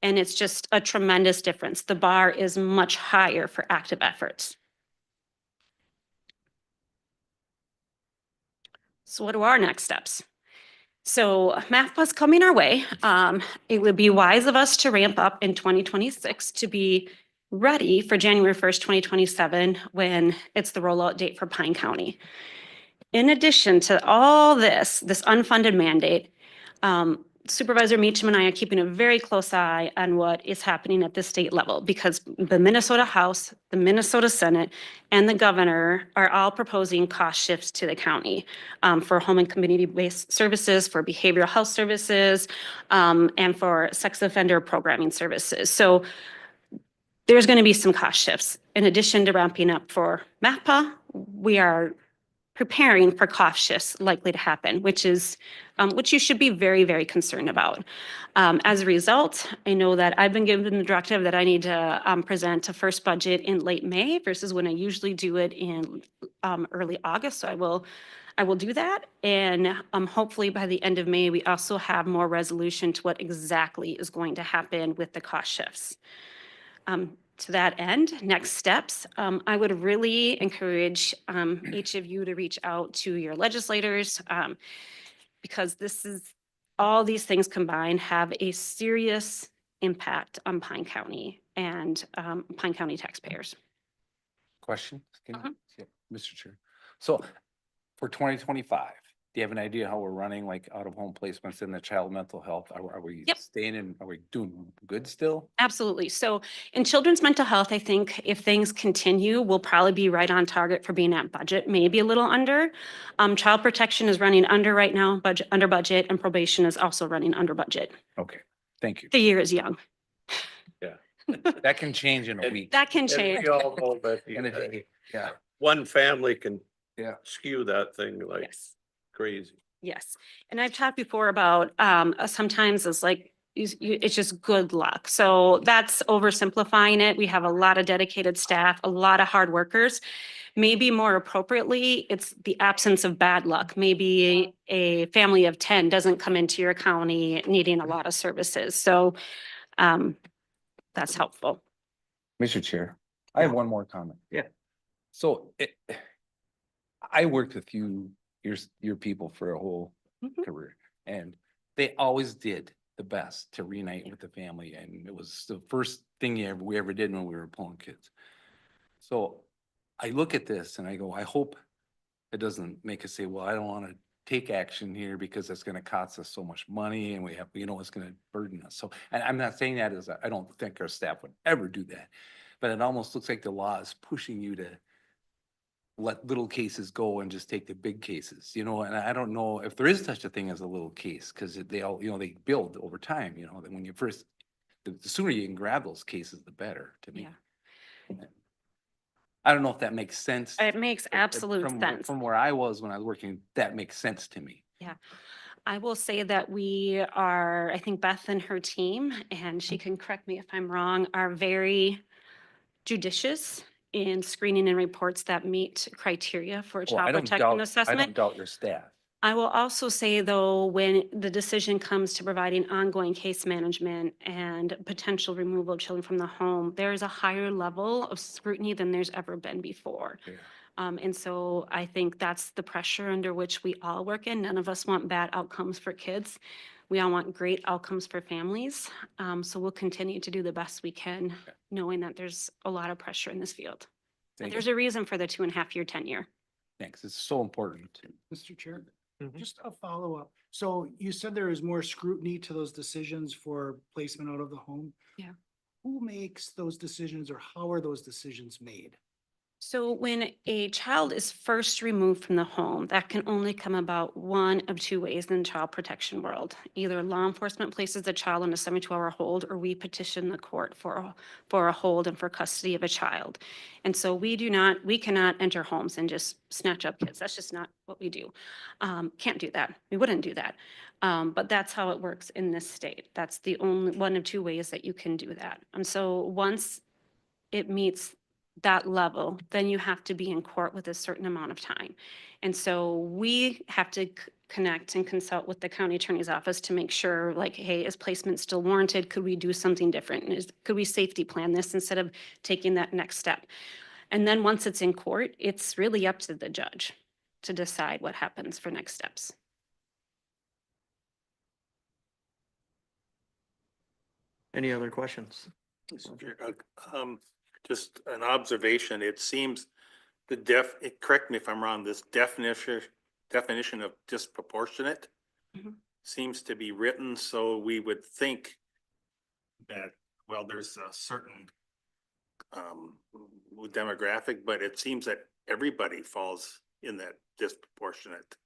And it's just a tremendous difference. The bar is much higher for active efforts. So what are our next steps? So Math Plus coming our way. It would be wise of us to ramp up in 2026 to be ready for January 1st, 2027, when it's the rollout date for Pine County. In addition to all this unfunded mandate, Supervisor Meacham and I are keeping a very close eye on what is happening at the state level because the Minnesota House, the Minnesota Senate, and the governor are all proposing cost shifts to the county for home and community-based services, for behavioral health services, and for sex offender programming services. So there's going to be some cost shifts. In addition to ramping up for MAPPA, we are preparing for cost shifts likely to happen, which you should be very, very concerned about. As a result, I know that I've been given the directive that I need to present a first budget in late May versus when I usually do it in early August. So I will do that. And hopefully by the end of May, we also have more resolution to what exactly is going to happen with the cost shifts. To that end, next steps, I would really encourage each of you to reach out to your legislators because all these things combined have a serious impact on Pine County and Pine County taxpayers. Question? Yeah, Mr. Chair. So for 2025, do you have an idea how we're running like out of home placements in the child mental health? Are we Yep. staying in, are we doing good still? Absolutely. So in children's mental health, I think if things continue, we'll probably be right on target for being at budget, maybe a little under. Child protection is running under right now, under budget, and probation is also running under budget. Okay, thank you. The year is young. That can change in a week. That can And change. we all know that In a day. Yeah. one family can Yeah. skew that thing like Yes. crazy. Yes. And I've talked before about sometimes it's like it's just good luck. So that's oversimplifying it. We have a lot of dedicated staff, a lot of hard workers. Maybe more appropriately, it's the absence of bad luck. Maybe a family of 10 doesn't come into your county needing a lot of services. So that's helpful. Mr. Chair, I have one more comment. Yeah. So I worked with your people for a whole Mhm. career, and they always did the best to reunite with the family, and it was the first thing we ever did when we were pulling kids. So I look at this and I go, I hope it doesn't make us say, well, I don't want to take action here because it's going to cost us so much money and we have, it's going to burden us. So, and I'm not saying that as I don't think our staff would ever do that, but it almost looks like the law is pushing you to let little cases go and just take the big cases, and I don't know if there is such a thing as a little case, because they all, they build over time, that when you first, the sooner you can grab those cases, the better to me. Yeah. I don't know if that makes sense. It makes absolute From sense. From where I was when I was working, that makes sense to me. I will say that we are, I think Beth and her team, and she can correct me if I'm wrong, are very judicious in screening and reports that meet criteria for a Well, child protection I assessment. don't doubt your staff. I will also say, though, when the decision comes to providing ongoing case management and potential removal of children from the home, there is a higher level of scrutiny than there's ever been before. Yeah. And so I think that's the pressure under which we all work in. None of us want bad outcomes for kids. We all want great outcomes for families. So we'll continue to do the best we can, knowing that there's a lot of pressure in this field. But Thank there's you. a reason for the 2.5-year tenure. Thanks. It's so important. Mr. Chair, Mhm. just a follow-up. So you said there is more scrutiny to those decisions for placement out of the home. Yeah. Who makes those decisions or how are those decisions made? So when a child is first removed from the home, that can only come about one of two ways in the child protection world. Either law enforcement places the child on a 72-hour hold, or we petition the court for a hold and for custody of a child. And so we cannot enter homes and just snatch up kids. That's just not what we do. Can't do that. We wouldn't do that. But that's how it works in this state. That's the only one of two ways that you can do that. And so once it meets that level, then you have to be in court with a certain amount of time. And so we have to connect and consult with the county attorney's office to make sure, like, hey, is placement still warranted? Could we do something different? Could we safety plan this instead of taking that next step? And then once it's in court, it's really up to the judge to decide what happens for next steps. Any other questions? Just an observation, it seems correct me if I'm wrong, this definition of disproportionate Mhm. seems to be written so we would think that, well, there's a certain demographic, but it seems that everybody falls in that disproportionate.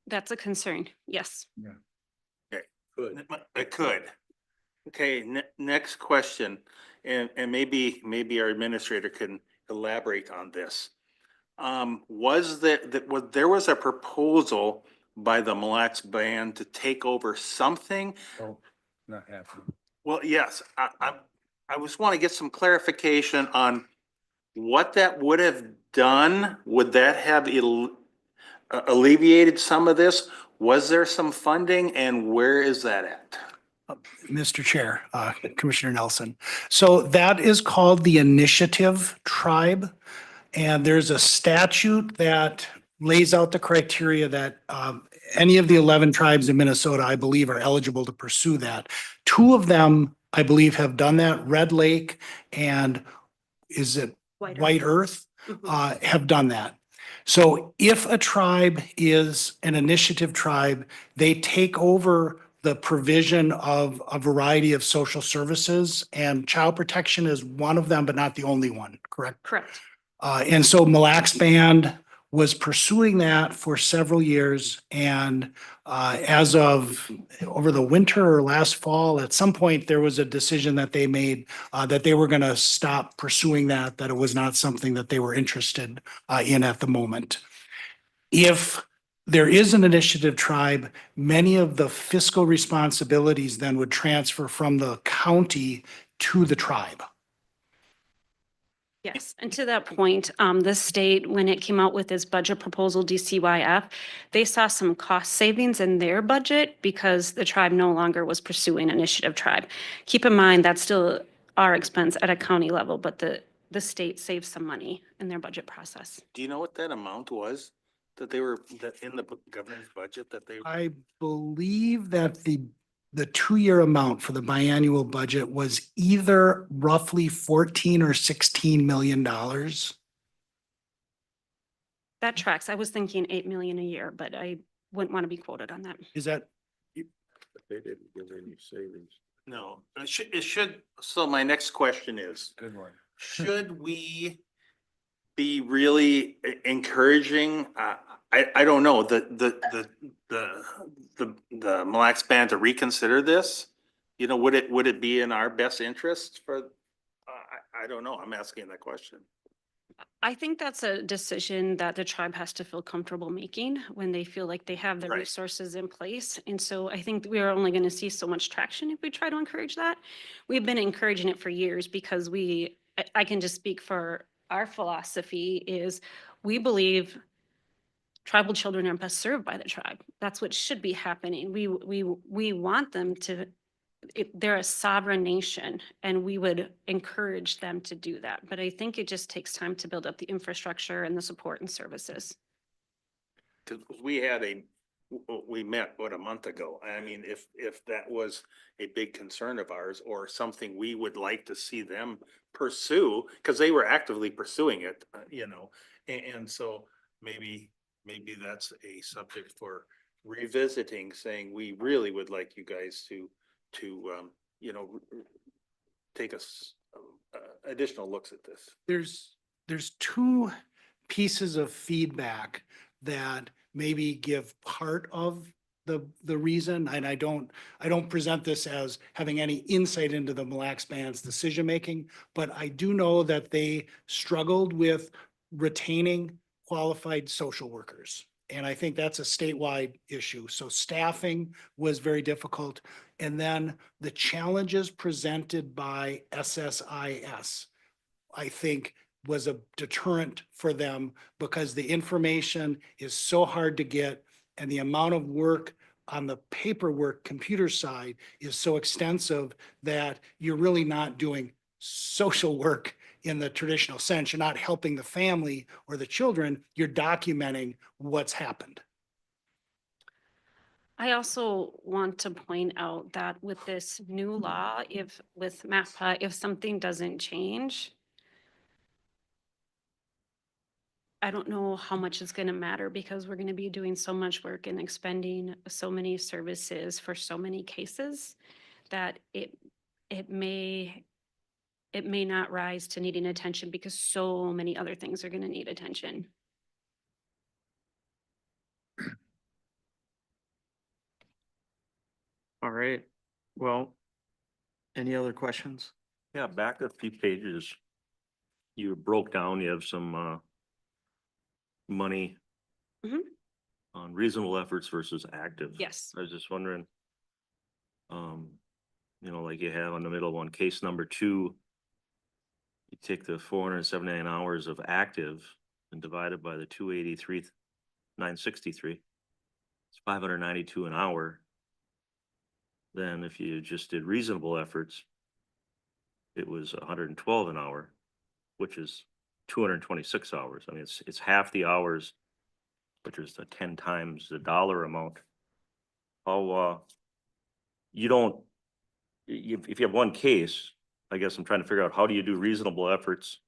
That's a concern. Yes. Good. It could. Okay, next question, and maybe our administrator can elaborate on this. Was there was a proposal by the Mille Lacs Band to take over something? Oh, not happening. Well, yes, I just want to get some clarification on what that would have done. Would that have alleviated some of this? Was there some funding, and where is that at? Mr. Chair, Commissioner Nelson. So that is called the Initiative Tribe. And there's a statute that lays out the criteria that any of the 11 tribes in Minnesota, I believe, are eligible to pursue that. 2 of them, I believe, have done that. Red Lake and is it White Earth Mhm. have done that. So if a tribe is an initiative tribe, they take over the provision of a variety of social services, and child protection is one of them, but not the only one, correct? Correct. And so Mille Lacs Band was pursuing that for several years. And as of over the winter or last fall, at some point, there was a decision that they made that they were going to stop pursuing that it was not something that they were interested in at the moment. If there is an initiative tribe, many of the fiscal responsibilities then would transfer from the county to the tribe. Yes, and to that point, the state, when it came out with its budget proposal, DCYF, they saw some cost savings in their budget because the tribe no longer was pursuing initiative tribe. Keep in mind, that's still our expense at a county level, but the state saved some money in their budget process. Do you know what that amount was that they were, that in the governor's budget that they? I believe that the 2-year amount for the biannual budget was either roughly 14 or $16 million. That tracks. I was thinking 8 million a year, but I wouldn't want to be quoted on that. Is that, But they didn't give any savings. No, it should, so my next question is, Good one. should we be really encouraging, I don't know, the Mille Lacs Band to reconsider this? You know, would it be in our best interest for, I don't know, I'm asking that question. I think that's a decision that the tribe has to feel comfortable making when they feel like they have the Right. resources in place. And so I think we are only going to see so much traction if we try to encourage that. We've been encouraging it for years because I can just speak for our philosophy is we believe tribal children are best served by the tribe. That's what should be happening. We want them to, they're a sovereign nation and we would encourage them to do that. But I think it just takes time to build up the infrastructure and the support and services. Cause we met, what, a month ago. I mean, if that was a big concern of ours or something we would like to see them pursue, cause they were actively pursuing it, you know, and so maybe that's a subject for revisiting, saying we really would like you guys to you know, take us additional looks at this. there's 2 pieces of feedback that maybe give part of the reason, and I don't present this as having any insight into the Mille Lacs Band's decision-making, but I do know that they struggled with retaining qualified social workers. And I think that's a statewide issue. So staffing was very difficult. And then the challenges presented by SSIS, I think, was a deterrent for them because the information is so hard to get and the amount of work on the paperwork computer side is so extensive that you're really not doing social work in the traditional sense. You're not helping the family or the children, you're documenting what's happened. I also want to point out that with this new law, if with MAPPA, if something doesn't change, I don't know how much it's going to matter because we're going to be doing so much work and expending so many services for so many cases that it may not rise to needing attention because so many other things are going to need attention. All right, well, any other questions? Yeah, back a few pages. You broke down, you have some money Mhm. on reasonable efforts versus active. Yes. I was just wondering, you know, like you have on the middle one, case number 2, you take the 479 hours of active and divide it by the 283,963. It's 592 an hour. Then if you just did reasonable efforts, it was 112 an hour, which is 226 hours. I mean, it's half the hours, which is the 10 times the dollar amount. How, you don't, if you have one case, I guess I'm trying to figure out, how do you do reasonable efforts?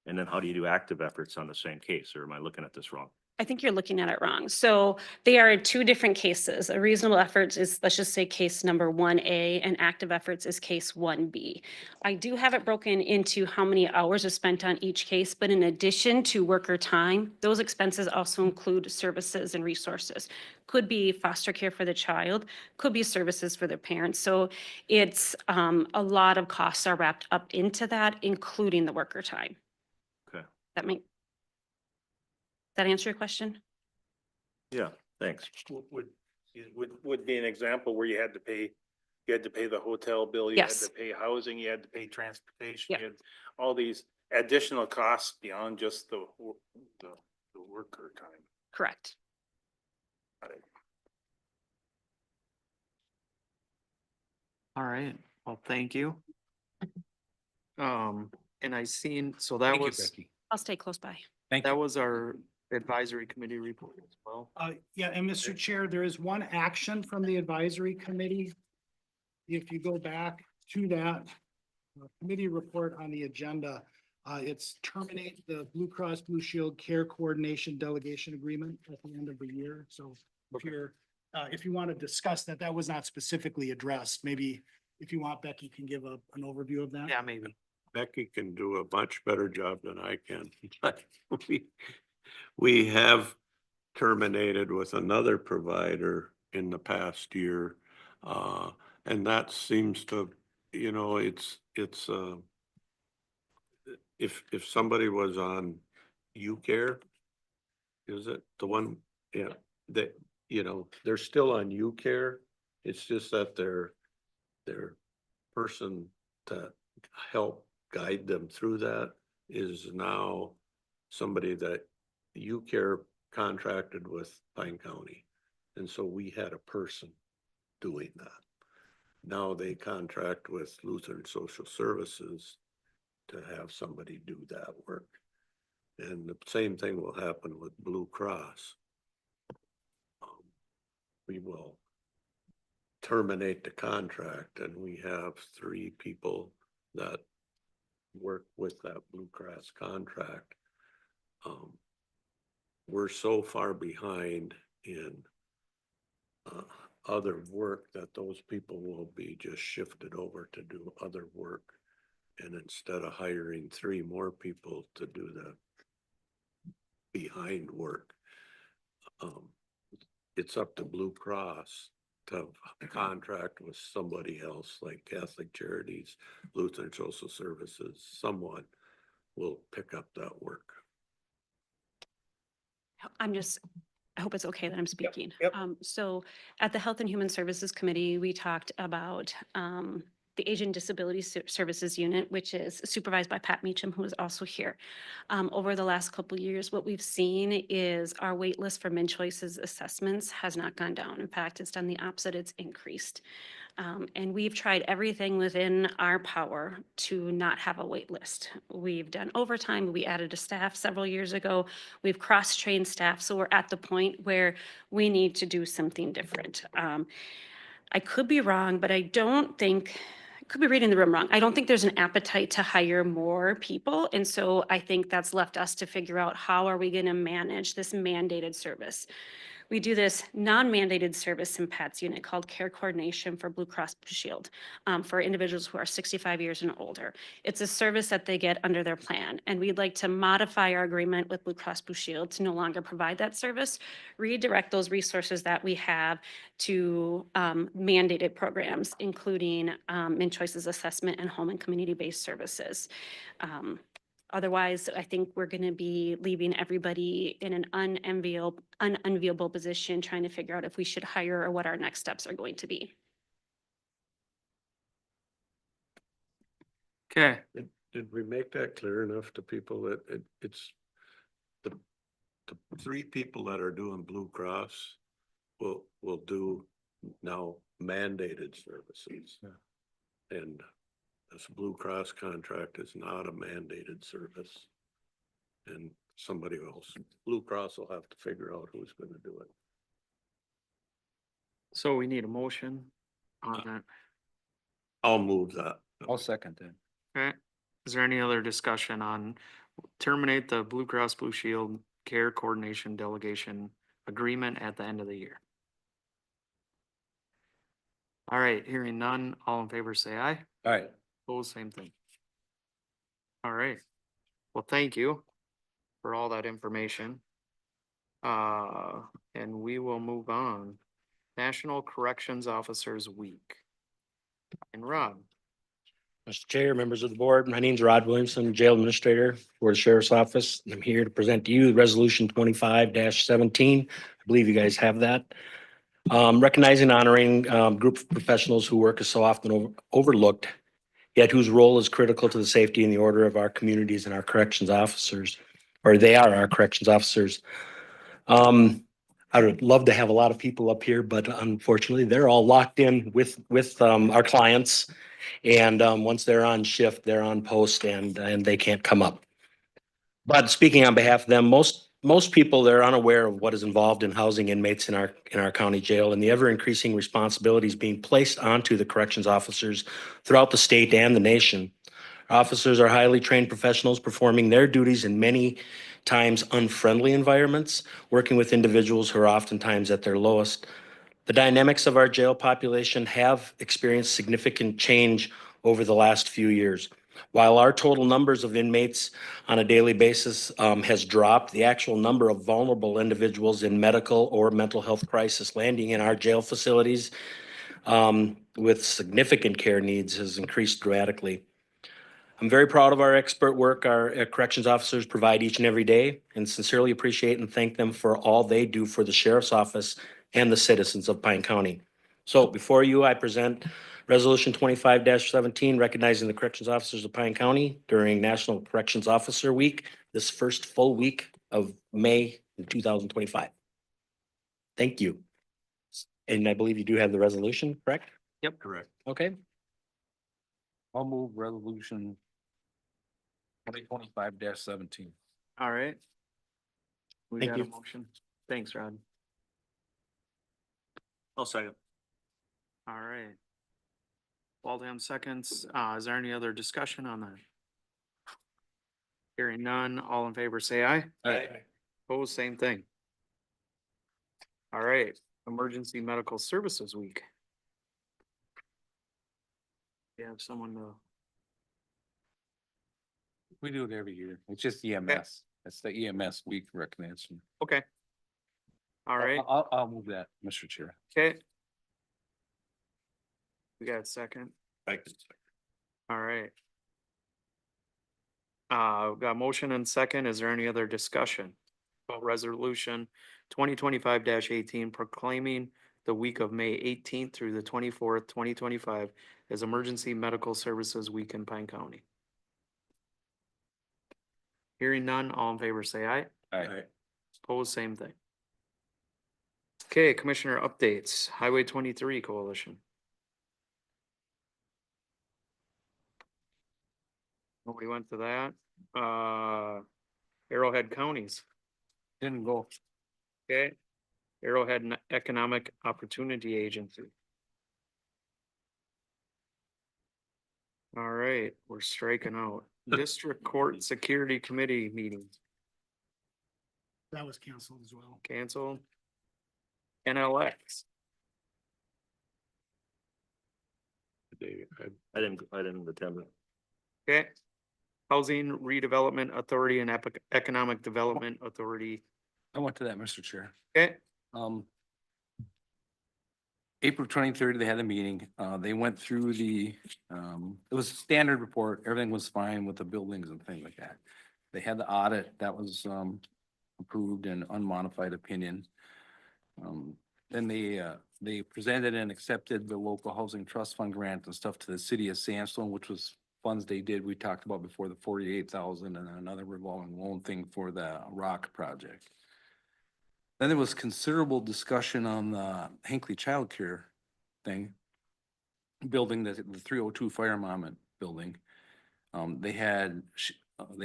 And then how do you do active efforts on the same case, or am I looking at this wrong? I think you're looking at it wrong. So they are 2 different cases. A reasonable efforts is, let's just say, case number 1A, and active efforts is case 1B. I do have it broken into how many hours are spent on each case, but in addition to worker time, those expenses also include services and resources. Could be foster care for the child, could be services for their parents. So it's a lot of costs are wrapped up into that, including the worker time. Okay. That answer your question? Yeah, thanks. Would be an example where you had to pay the hotel bill, you had Yes. to pay housing, you had to pay transportation, Yeah. you had all these additional costs beyond just the worker time. Correct. All right, well, thank you. And I seen, so that Thank you, was, Becky. I'll stay close by. Thank that you. was our advisory committee report as well. Yeah, and Mr. Chair, there is one action from the advisory committee. If you go back to that committee report on the agenda, it's terminate the Blue Cross Blue Shield Care Coordination Delegation Agreement at the end of the year. So if you want to discuss that, that was not specifically addressed. Maybe if you want, Becky can give an overview of that. Yeah, maybe. Becky can do a much better job than I can. But we have terminated with another provider in the past year. And that seems to, you know, it's if somebody was on UCare, is it the one? Yeah, that, you know, they're still on UCare. It's just that their person to help guide them through that is now somebody that UCare contracted with Pine County. And so we had a person doing that. Now they contract with Lutheran Social Services to have somebody do that work. And the same thing will happen with Blue Cross. We will terminate the contract, and we have 3 people that work with that Blue Cross contract. We're so far behind in other work that those people will be just shifted over to do other work. And instead of hiring 3 more people to do the behind work, it's up to Blue Cross to contract with somebody else, like Catholic Charities, Lutheran Social Services, someone will pick up that work. I hope it's okay that I'm speaking. yep. So at the Health and Human Services Committee, we talked about the Asian Disability Services Unit, which is supervised by Pat Meacham, who is also here. Over the last couple of years, what we've seen is our wait list for MinChoice's assessments has not gone down. In fact, it's done the opposite, it's increased. And we've tried everything within our power to not have a wait list. We've done overtime, we added a staff several years ago, we've cross-trained staff, so we're at the point where we need to do something different. I could be wrong, but I don't think, I could be reading the room wrong. I don't think there's an appetite to hire more people. And so I think that's left us to figure out how are we going to manage this mandated service. We do this non-mandated service in Pat's unit called Care Coordination for Blue Cross Blue Shield for individuals who are 65 years and older. It's a service that they get under their plan. And we'd like to modify our agreement with Blue Cross Blue Shield to no longer provide that service, redirect those resources that we have to mandated programs, including MinChoice's assessment and home and community-based services. Otherwise, I think we're going to be leaving everybody in an unenviable position, trying to figure out if we should hire or what our next steps are going to be. Okay, Did we make that clear enough to people that it's the three people that are doing Blue Cross will do now mandated services. And this Blue Cross contract is not a mandated service. And somebody else, Blue Cross will have to figure out who's gonna do it. so we need a motion on that. I'll move that. I'll second that. Okay, is there any other discussion on terminate the Blue Cross Blue Shield Care Coordination Delegation Agreement at the end of the year? All right, hearing none, all in favor say aye. All right. Opposed, same thing. All right, well, thank you for all that information. And we will move on. National Corrections Officers Week. And Rob. Mr. Chair, members of the board, my name is Rod Williamson, Jail Administrator for the Sheriff's Office. I'm here to present to you Resolution 25-17. I believe you guys have that. Recognizing and honoring group of professionals who work is so often overlooked, yet whose role is critical to the safety and the order of our communities and our corrections officers, or they are our corrections officers. I would love to have a lot of people up here, but unfortunately, they're all locked in with our clients. And once they're on shift, they're on post and they can't come up. But speaking on behalf of them, most people, they're unaware of what is involved in housing inmates in our county jail and the ever increasing responsibilities being placed onto the corrections officers throughout the state and the nation. Officers are highly trained professionals performing their duties in many times unfriendly environments, working with individuals who are oftentimes at their lowest. The dynamics of our jail population have experienced significant change over the last few years. While our total numbers of inmates on a daily basis has dropped, the actual number of vulnerable individuals in medical or mental health crisis landing in our jail facilities with significant care needs has increased dramatically. I'm very proud of our expert work our corrections officers provide each and every day, and sincerely appreciate and thank them for all they do for the Sheriff's Office and the citizens of Pine County. So before you, I present Resolution 25-17, recognizing the corrections officers of Pine County during National Corrections Officer Week, this first full week of May in 2025. Thank you. And I believe you do have the resolution, correct? Yep. Correct. Okay. I'll move resolution 2025-17. All right. We Thank got a you. motion. Thanks, Rod. I'll second. All right. Waldham seconds. Is there any other discussion on that? Hearing none, all in favor say aye. Opposed, same thing. All right, Emergency Medical Services Week. You have someone to, We do it every year. It's just EMS. It's the EMS week recognition. okay. All right, I'll move that, Mr. Chair. okay. We got a second. I can second. All right. We got motion and second. Is there any other discussion about resolution 2025-18 proclaiming the week of May 18th through the 24th, 2025 as Emergency Medical Services Week in Pine County. Hearing none, all in favor say aye. Aye. Opposed, same thing. Okay, Commissioner updates, Highway 23 Coalition. Nobody went to that. Arrowhead Counties, Didn't go. okay? Arrowhead Economic Opportunity Agency. All right, we're striking out. District Court Security Committee meeting That was canceled as well. canceled. NLX, I didn't attend it. okay? Housing Redevelopment Authority and Economic Development Authority, I went to that, Mr. Chair. okay? April 23rd, they had a meeting. They went through it was a standard report. Everything was fine with the buildings and things like that. They had the audit that was, approved and unmodified opinion. Then they presented and accepted the local housing trust fund grant and stuff to the city of Sandstone, which was funds they did. We talked about before, the 48,000 and another revolving loan thing for the rock project. Then there was considerable discussion on the Hinckley childcare thing. Building the 302 Fire Monument building. They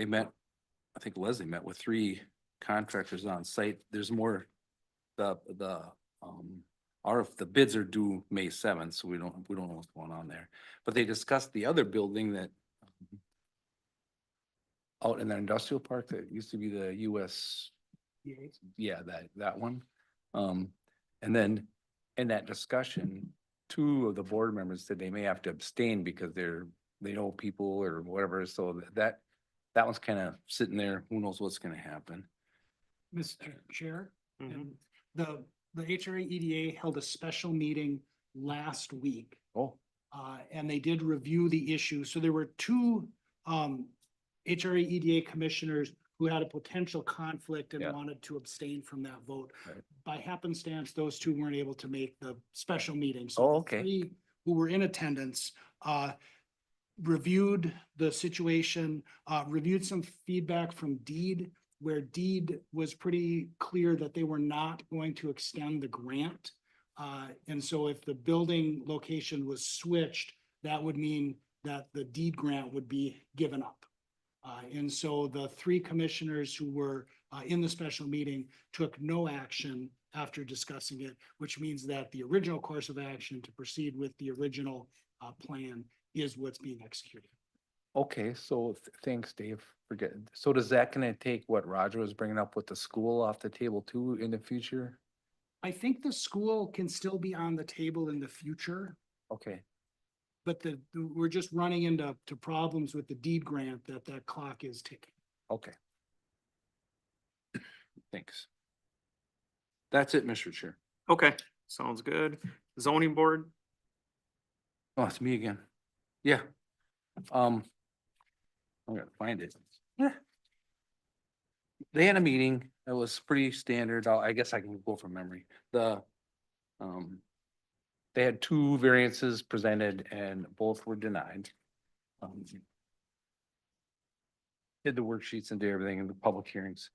met, I think Leslie met with 3 contractors on site. There's more, the bids are due May 7th, so we don't know what's going on there. But they discussed the other building that out in the industrial park that used to be the US. Yeah, that one. And then in that discussion, 2 of the board members said they may have to abstain because they know people or whatever. So that one's kind of sitting there. Who knows what's gonna happen? Mr. Chair, Mhm. and the HRA EDA held a special meeting last week. Oh, And they did review the issue. So there were 2 HRA EDA commissioners who had a potential conflict and Yeah. wanted to abstain from that vote. Right. By happenstance, those 2 weren't able to make the special meeting. Oh, So the okay. 3 who were in attendance, reviewed the situation, reviewed some feedback from Deed, where Deed was pretty clear that they were not going to extend the grant. And so if the building location was switched, that would mean that the Deed grant would be given up. And so the 3 commissioners who were in the special meeting took no action after discussing it, which means that the original course of action to proceed with the original plan is what's being executed. okay. So thanks, Dave. So does that gonna take what Roger was bringing up with the school off the table too in the future? I think the school can still be on the table in the future, Okay, but we're just running into problems with the Deed grant that clock is ticking. okay. Thanks. That's it, Mr. Chair. Okay, sounds good. Zoning Board, Oh, it's me again. Yeah. I'm gonna find it. Yeah. They had a meeting. It was pretty standard. I guess I can go from memory. They had 2 variances presented and both were denied. Did the worksheets and did everything in the public hearings.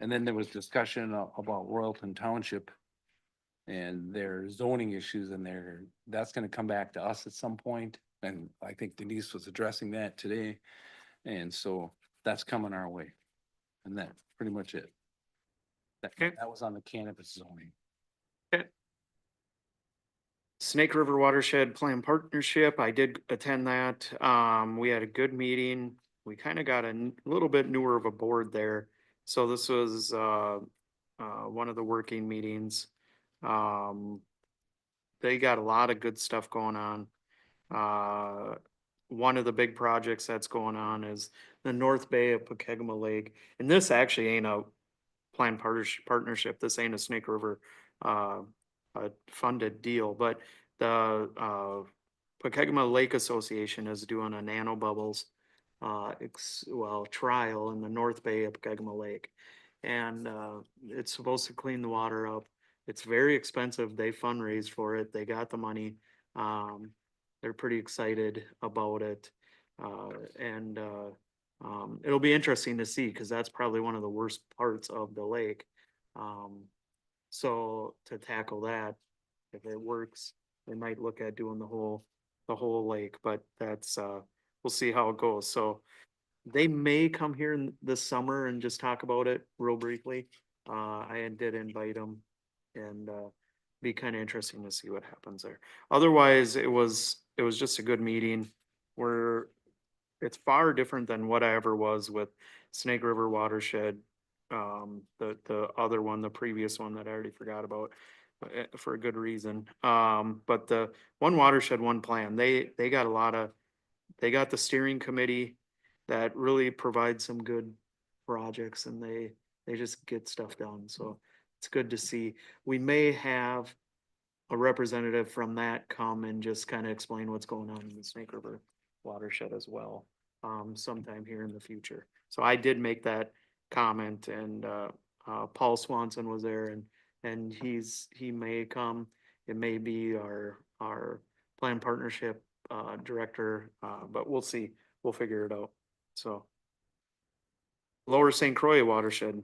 And then there was discussion about Royalton Township and their zoning issues and that's gonna come back to us at some point. And I think Denise was addressing that today. And so that's coming our way. And that's pretty much it. Okay. That was on the cannabis zoning. Snake River Watershed Plan Partnership, I did attend that. We had a good meeting. We kind of got a little bit newer of a board there. So this was, one of the working meetings. They got a lot of good stuff going on. One of the big projects that's going on is the North Bay of Pokegama Lake. And this actually ain't a planned partnership. This ain't a Snake River, a funded deal, but the Pokegama Lake Association is doing a nanobubbles trial in the North Bay of Pokegama Lake. And it's supposed to clean the water up. It's very expensive. They fundraised for it. They got the money. they're pretty excited about it. And it'll be interesting to see, because that's probably one of the worst parts of the lake. So to tackle that, if it works, they might look at doing the whole lake, but that's, we'll see how it goes. So they may come here this summer and just talk about it real briefly. I did invite them, and be kind of interesting to see what happens there. Otherwise, it was just a good meeting where it's far different than what I ever was with Snake River Watershed. The other one, the previous one that I already forgot about, for a good reason. But the One Watershed, One Plan, they got they got the steering committee that really provides some good projects, and they just get stuff done. So it's good to see. We may have a representative from that come and just kind of explain what's going on in the Snake River watershed as well, sometime here in the future. So I did make that comment, and Paul Swanson was there, and he may come. It may be our plan partnership director, but we'll see. We'll figure it out. So Lower St. Croix watershed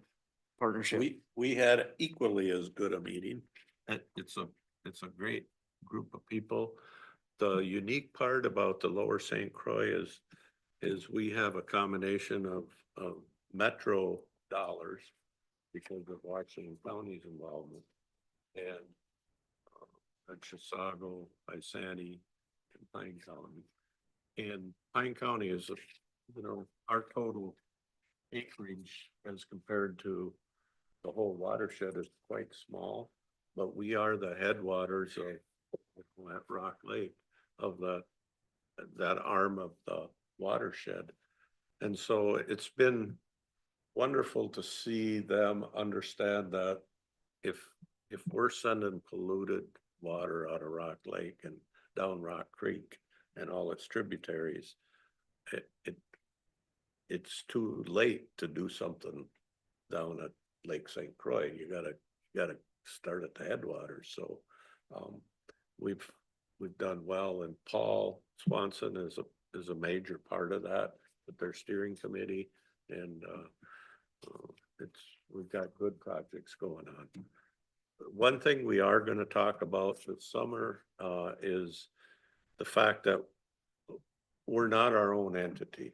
partnership. We had equally as good a meeting. It's a great group of people. The unique part about the Lower St. Croix is we have a combination of metro dollars because of Washington County's involvement, and Chisago, Isani, and Pine County. And Pine County is, our total acreage as compared to the whole watershed is quite small, but we are the headwaters of that Rock Lake, of that arm of the watershed. And so it's been wonderful to see them understand that if we're sending polluted water out of Rock Lake and down Rock Creek and all its tributaries, it's too late to do something down at Lake St. Croix. You gotta start at the headwaters. So we've done well, and Paul Swanson is a major part of that with their steering committee, and we've got good projects going on. One thing we are going to talk about this summer is the fact that we're not our own entity.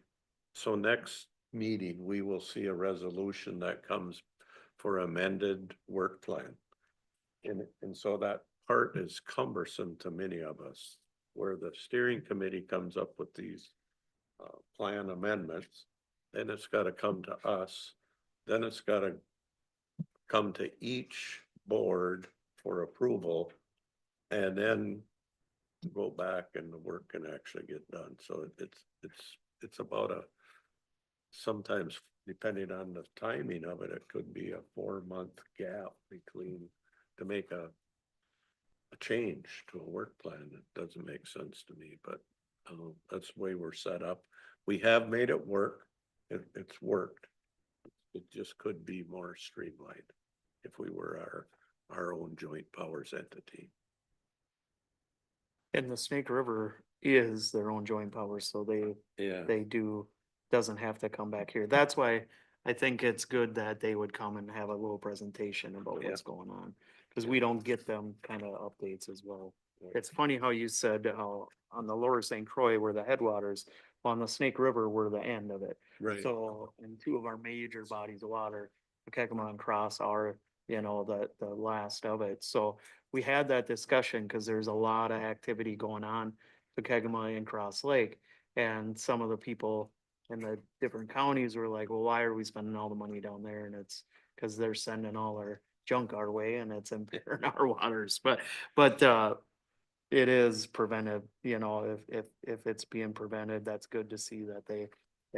So next meeting, we will see a resolution that comes for amended work plan. And so that part is cumbersome to many of us, where the steering committee comes up with these plan amendments, then it's got to come to us, then it's got to come to each board for approval, and then go back and the work can actually get done. So it's about sometimes, depending on the timing of it, it could be a 4-month gap between to make a change to a work plan. That doesn't make sense to me, but that's the way we're set up. We have made it work. It's worked. It just could be more streamlined if we were our own joint powers entity. And the Snake River is their own joint powers, so they doesn't have to come back here. That's why I think it's good that they would come and have a little presentation about what's going on, because we don't get them kind of updates as well. It's funny how you said on the Lower St. Croix we're the headwaters, on the Snake River we're the end of it. Right. So in two of our major bodies of water, Pokemon and Cross are, the last of it. So we had that discussion because there's a lot of activity going on, Pokemon and Cross Lake, and some of the people in the different counties were like, well, why are we spending all the money down there? And it's because they're sending all our junk our way, and it's impairing our waters. But it is preventive, if it's being prevented, that's good to see that they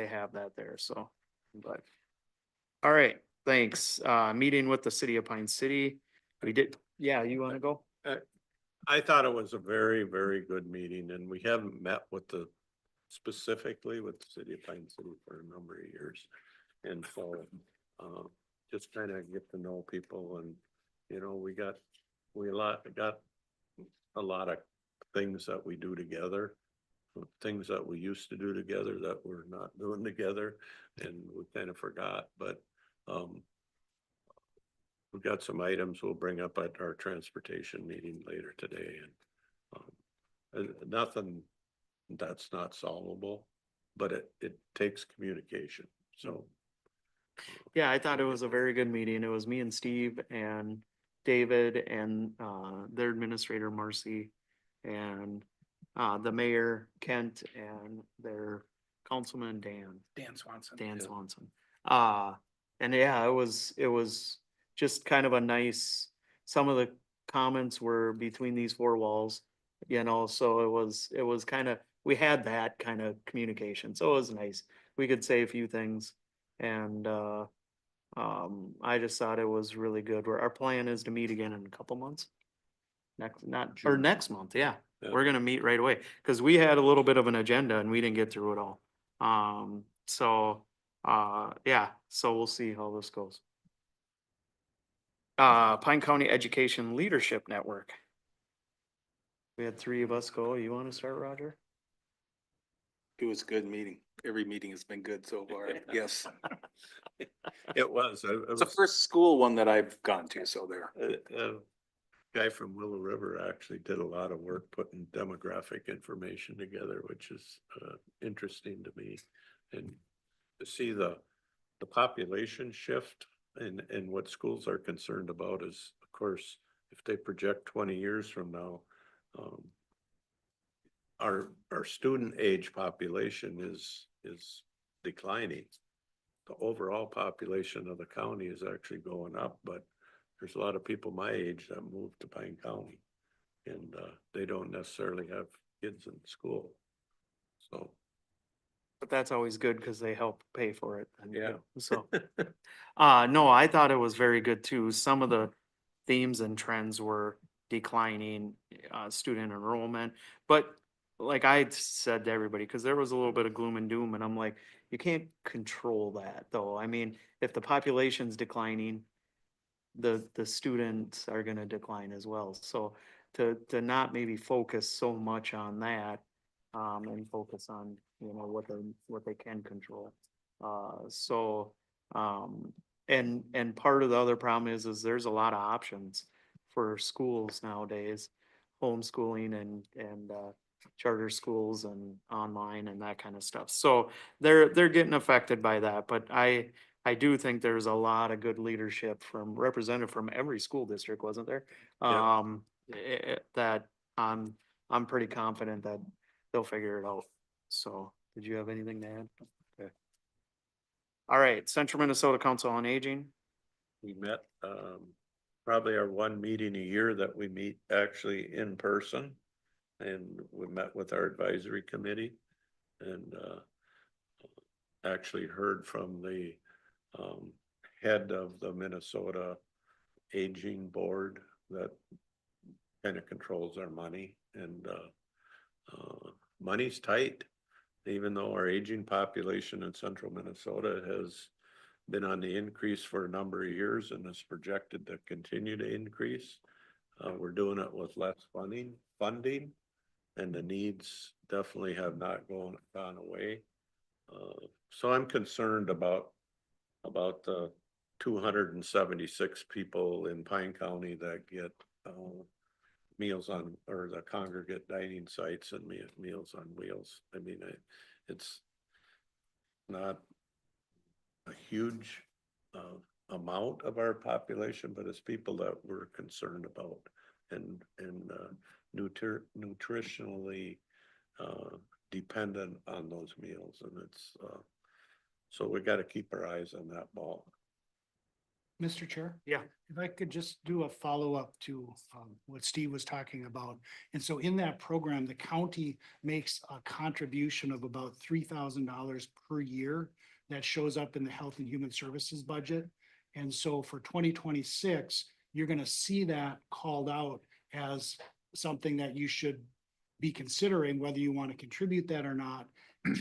have that there. So, but all right, thanks. Meeting with the city of Pine City. We did, yeah, you want to go? I thought it was a very, very good meeting, and we haven't met specifically with the city of Pine City for a number of years. And so just kind of get to know people, and we got a lot of things that we do together. Things that we used to do together that we're not doing together and we kind of forgot, but we've got some items we'll bring up at our transportation meeting later today and nothing that's not solvable, but it takes communication, so. Yeah, I thought it was a very good meeting. It was me and Steve and David and their administrator Marcy and the mayor Kent and their councilman Dan Swanson. Swanson. And yeah, it was just kind of a nice, some of the comments were between these four walls, you know, so it was kind of, we had that kind of communication, so it was nice. We could say a few things and I just thought it was really good. Our plan is to meet again in a couple months. Next month, yeah. Yeah. We're gonna meet right away, cause we had a little bit of an agenda and we didn't get through it all. Yeah, so we'll see how this goes. Pine County Education Leadership Network. We had three of us go. You wanna start, Roger? It was a good meeting. Every meeting has been good so far. Yes. It was. It's the first school one that I've gone to, so there. Guy from Willow River actually did a lot of work putting demographic information together, which is interesting to me. And to see the population shift and what schools are concerned about is, of course, if they project 20 years from now, our student age population is declining. The overall population of the county is actually going up, but there's a lot of people my age that moved to Pine County and they don't necessarily have kids in school. So. But that's always good because they help pay for it. And, Yeah. So, no, I thought it was very good too. Some of the themes and trends were declining, student enrollment. But like I said to everybody, because there was a little bit of gloom and doom and I'm like, you can't control that though. I mean, if the population's declining, the students are gonna decline as well. So to not maybe focus so much on that, and focus on, you know, what they can control. And part of the other problem is there's a lot of options for schools nowadays, homeschooling and charter schools and online and that kind of stuff. So they're getting affected by that, but I do think there's a lot of good leadership from represented from every school district, wasn't there? Yeah. That I'm pretty confident that they'll figure it out. So, did you have anything to add? Okay. All right, Central Minnesota Council on Aging. We met, probably our one meeting a year that we meet actually in person. And we met with our advisory committee and, actually heard from the, head of the Minnesota Aging Board that kind of controls our money and, money's tight. Even though our aging population in central Minnesota has been on the increase for a number of years and is projected to continue to increase. We're doing it with less funding, and the needs definitely have not gone away. So I'm concerned about the 276 people in Pine County that get meals on, or the congregate dining sites and Meals on Wheels. I mean, it's not a huge amount of our population, but it's people that we're concerned about and nutritionally dependent on those meals. And it's so we got to keep our eyes on that ball. Mr. Chair? Yeah. If I could just do a follow-up to what Steve was talking about. And so in that program, the county makes a contribution of about $3,000 per year that shows up in the Health and Human Services budget. And so for 2026, you're going to see that called out as something that you should be considering whether you want to contribute that or not.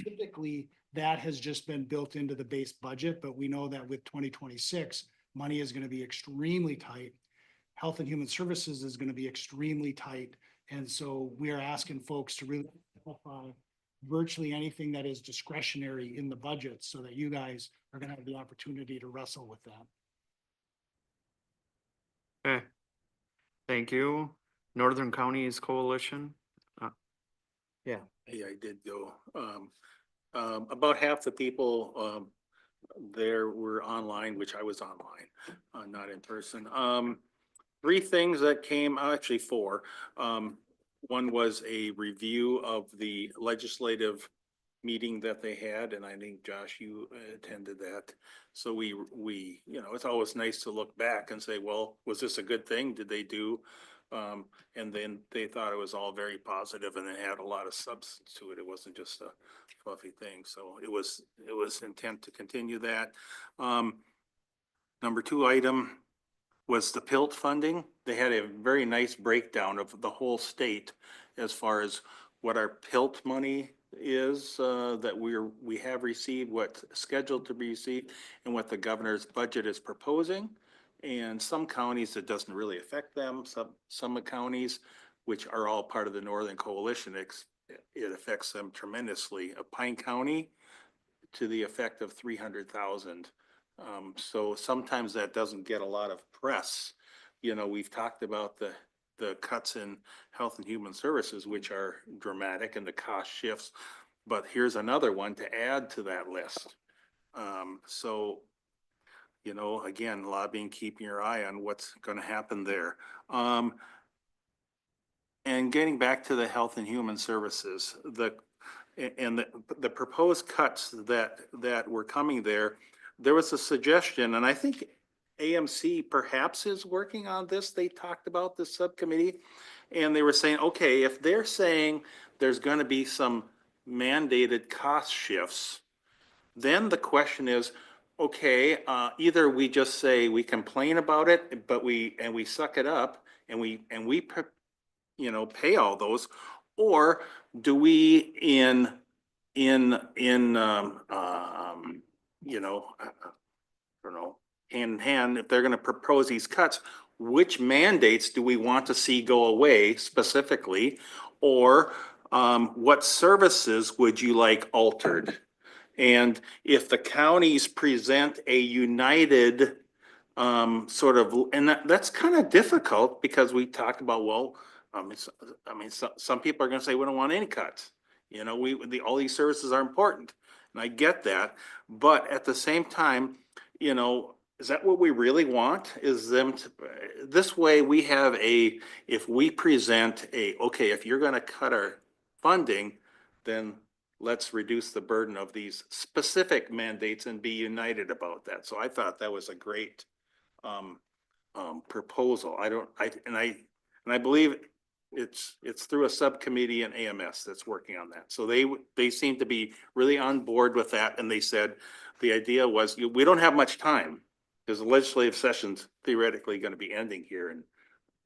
Typically, that has just been built into the base budget, but we know that with 2026, money is going to be extremely tight. Health and Human Services is going to be extremely tight. And so we are asking folks to really simplify virtually anything that is discretionary in the budget so that you guys are gonna have the opportunity to wrestle with that. Okay. Thank you. Northern Counties Coalition. Yeah. Yeah, I did go. About half the people, there were online, which I was online, not in person. Three things that came, actually four. One was a review of the legislative meeting that they had, and I think Josh, you attended that. So we, it's always nice to look back and say, well, was this a good thing? Did they do? And then they thought it was all very positive and it had a lot of substance to it. It wasn't just a fluffy thing. So it was intent to continue that. Number two item was the PILT funding. They had a very nice breakdown of the whole state as far as what our PILT money is, that we have received, what's scheduled to be received, and what the governor's budget is proposing. And some counties, it doesn't really affect them. Some counties, which are all part of the Northern Coalition, it affects them tremendously. Pine County, to the effect of 300,000. So sometimes that doesn't get a lot of press. We've talked about the cuts in Health and Human Services, which are dramatic, and the cost shifts. But here's another one to add to that list. So, again, lobbying, keeping your eye on what's going to happen there. And getting back to the Health and Human Services, the proposed cuts that were coming there was a suggestion, and I think AMC perhaps is working on this. They talked about the subcommittee, and they were saying, okay, if they're saying there's going to be some mandated cost shifts, then the question is, okay, either we just say we complain about it, but we suck it up and we pay all those, or do we I don't know, hand in hand, if they're going to propose these cuts, which mandates do we want to see go away specifically? Or what services would you like altered? And if the counties present a united sort of, and that's kind of difficult because we talked about, well, some people are going to say we don't want any cuts. All these services are important, and I get that. But at the same time, is that what we really want? Is them to, this way we have if we present okay, if you're going to cut our funding, then let's reduce the burden of these specific mandates and be united about that. So I thought that was a great proposal. I believe it's through a subcommittee in AMS that's working on that. So they seem to be really on board with that. And they said the idea was we don't have much time because the legislative session's theoretically going to be ending here in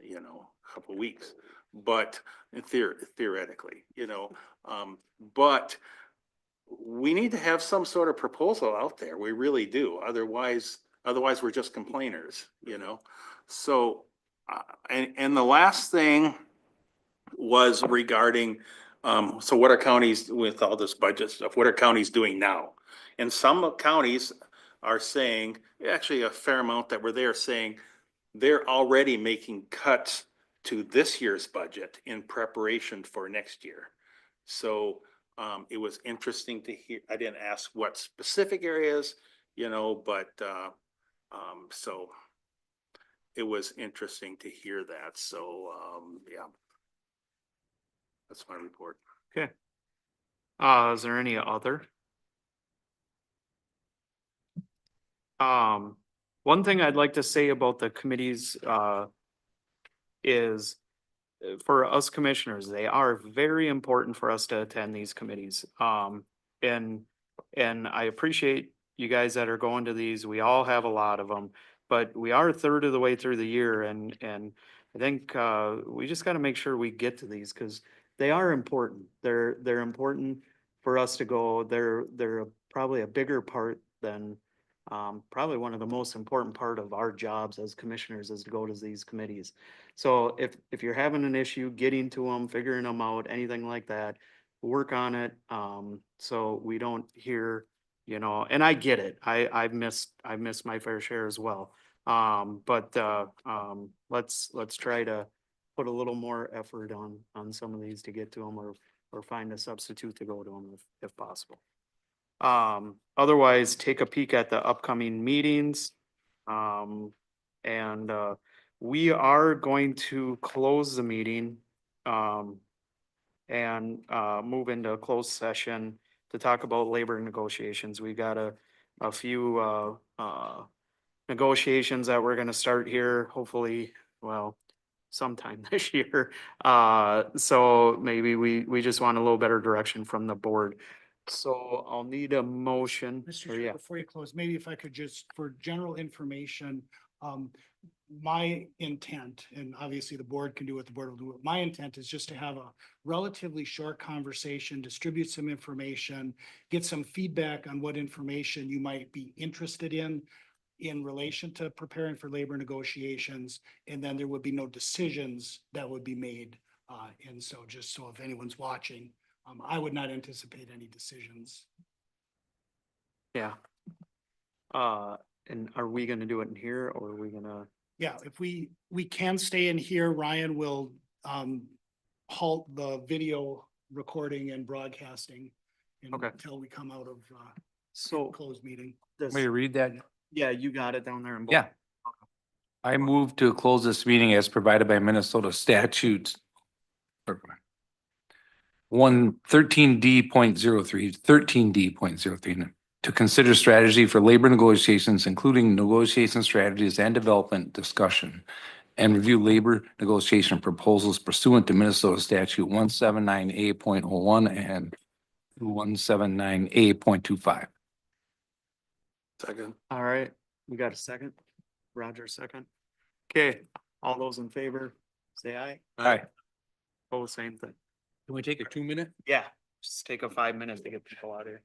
a couple of weeks, but theoretically, but we need to have some sort of proposal out there. We really do. Otherwise we're just complainers, So, and the last thing was regarding, so what are counties with all this budget stuff? What are counties doing now? And some counties are saying, actually a fair amount that were there, saying they're already making cuts to this year's budget in preparation for next year. So it was interesting to hear. I didn't ask what specific areas, but so it was interesting to hear that. So yeah, that's my report. Okay. Is there any other? One thing I'd like to say about the committees is for us commissioners, they are very important for us to attend these committees. And I appreciate you guys that are going to these. We all have a lot of them, but we are a third of the way through the year, and I think we just got to make sure we get to these because they are important. They're important for us to go. They're probably a bigger part than probably one of the most important part of our jobs as commissioners is to go to these committees. So if you're having an issue getting to them, figuring them out, anything like that, work on it. So we don't hear, and I get it. I've missed my fair share as well. Let's try to put a little more effort on some of these to get to them or find a substitute to go to them if possible. Otherwise, take a peek at the upcoming meetings. And we are going to close the meeting and move into a closed session to talk about labor negotiations. We got a few negotiations that we're gonna start here, hopefully, well, sometime this year. So maybe we just want a little better direction from the board. So I'll need a motion. Mr. or Chair, yeah, before you close, maybe if I could just, for general information, my intent, and obviously the board can do what the board will do, my intent is just to have a relatively short conversation, distribute some information, get some feedback on what information you might be interested in relation to preparing for labor negotiations, and then there would be no decisions that would be made. And so just so if anyone's watching, I would not anticipate any decisions. yeah. And are we gonna do it in here or are we gonna? Yeah, if we can stay in here, Ryan will halt the video recording and broadcasting Okay. until we come out of So closed meeting. does, May you read that? yeah, you got it down there in. Yeah. I move to close this meeting as provided by Minnesota statutes. 13D.03 to consider strategy for labor negotiations, including negotiation strategies and development discussion, and review labor negotiation proposals pursuant to Minnesota statute 179A.01 and 179A.25. Second. All right, we got a second? Roger, second. Okay, all those in favor, say aye. Aye. Oh, same thing. Can we take a 2-minute? Yeah, just take a 5 minutes to get people out of here.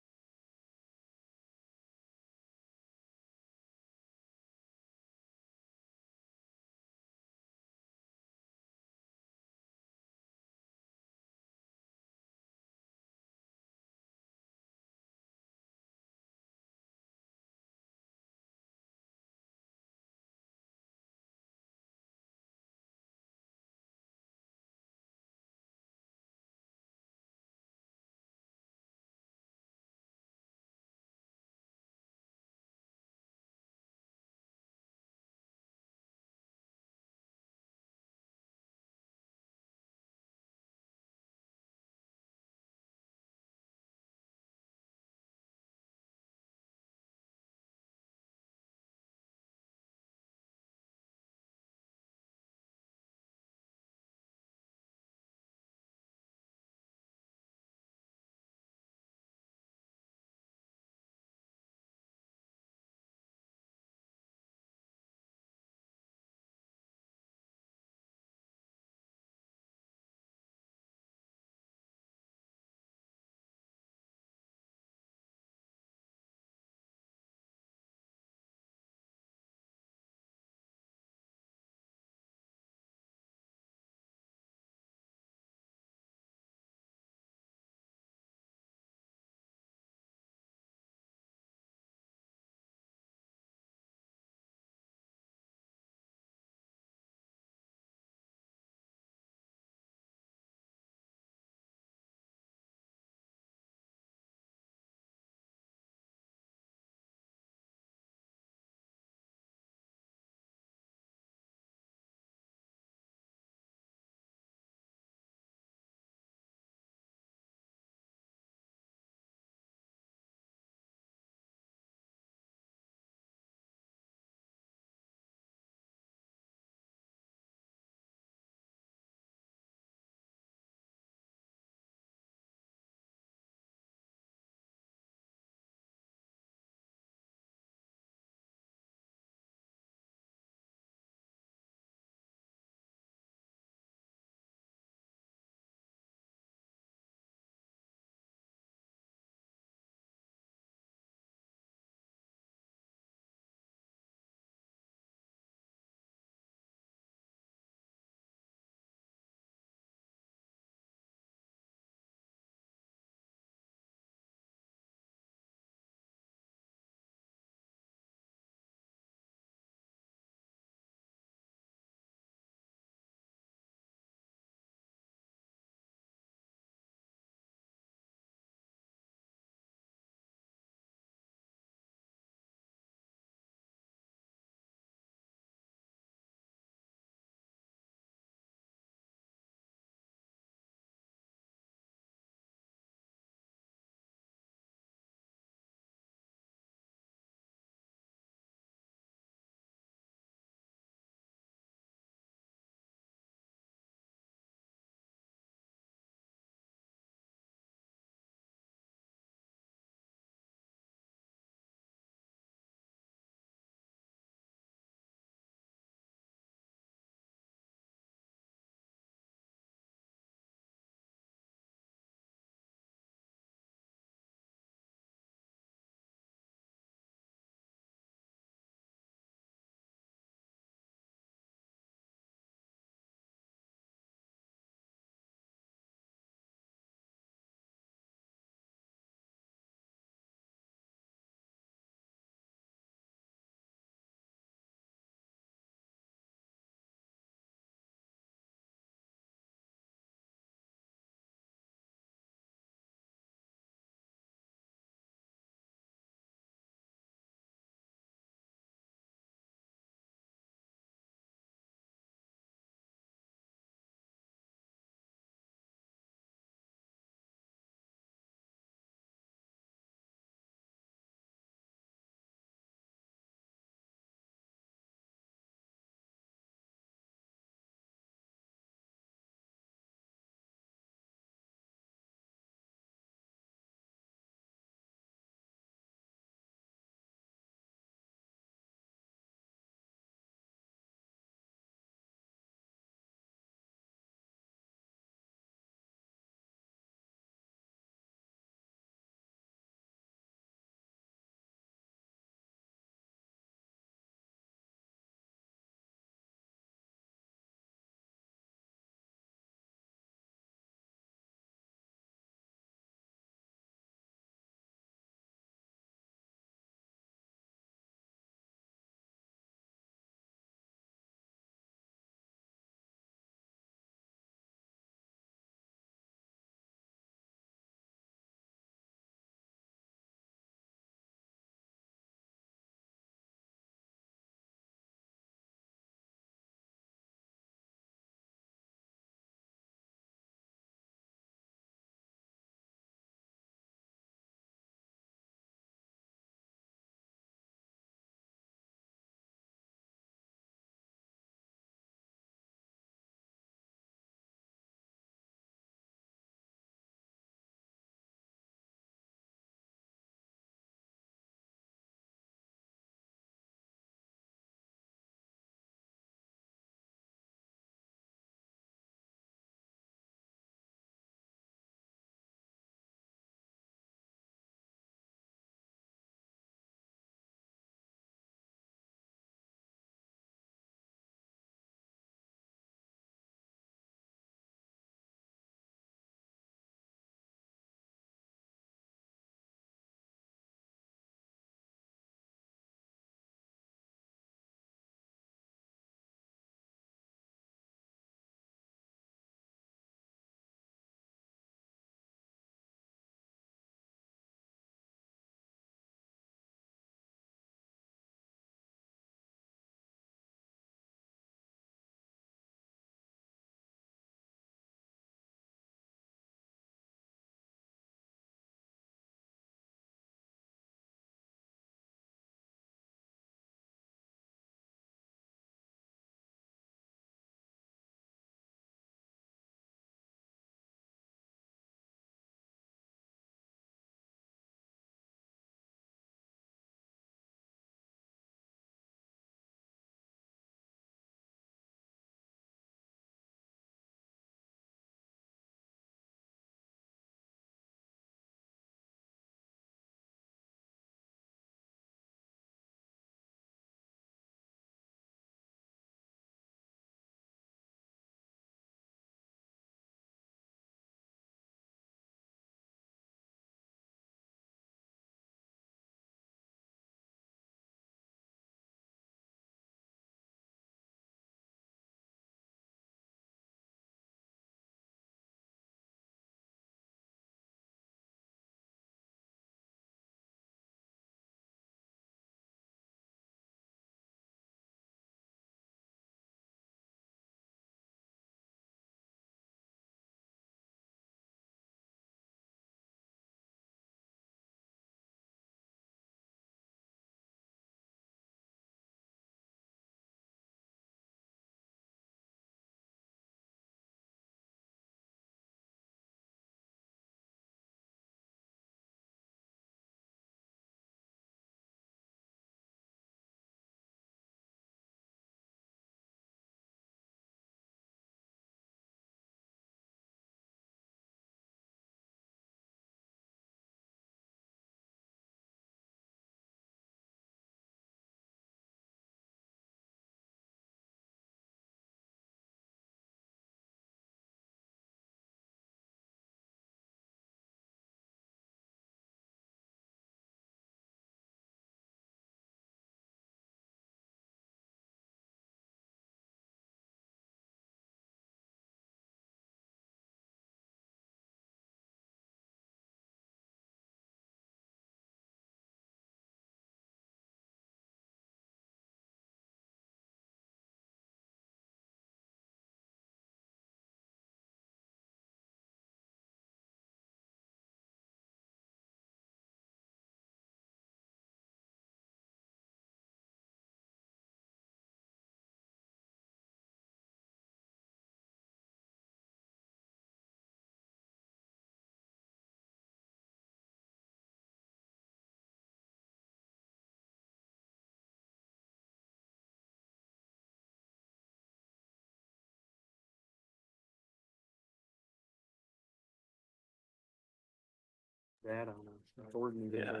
That on a board meeting. Yeah.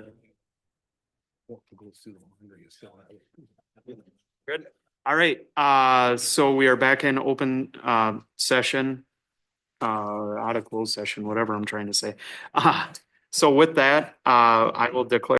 Good. All right, so we are back in open, session. Out of closed session, whatever I'm trying to say. So with that, I will declare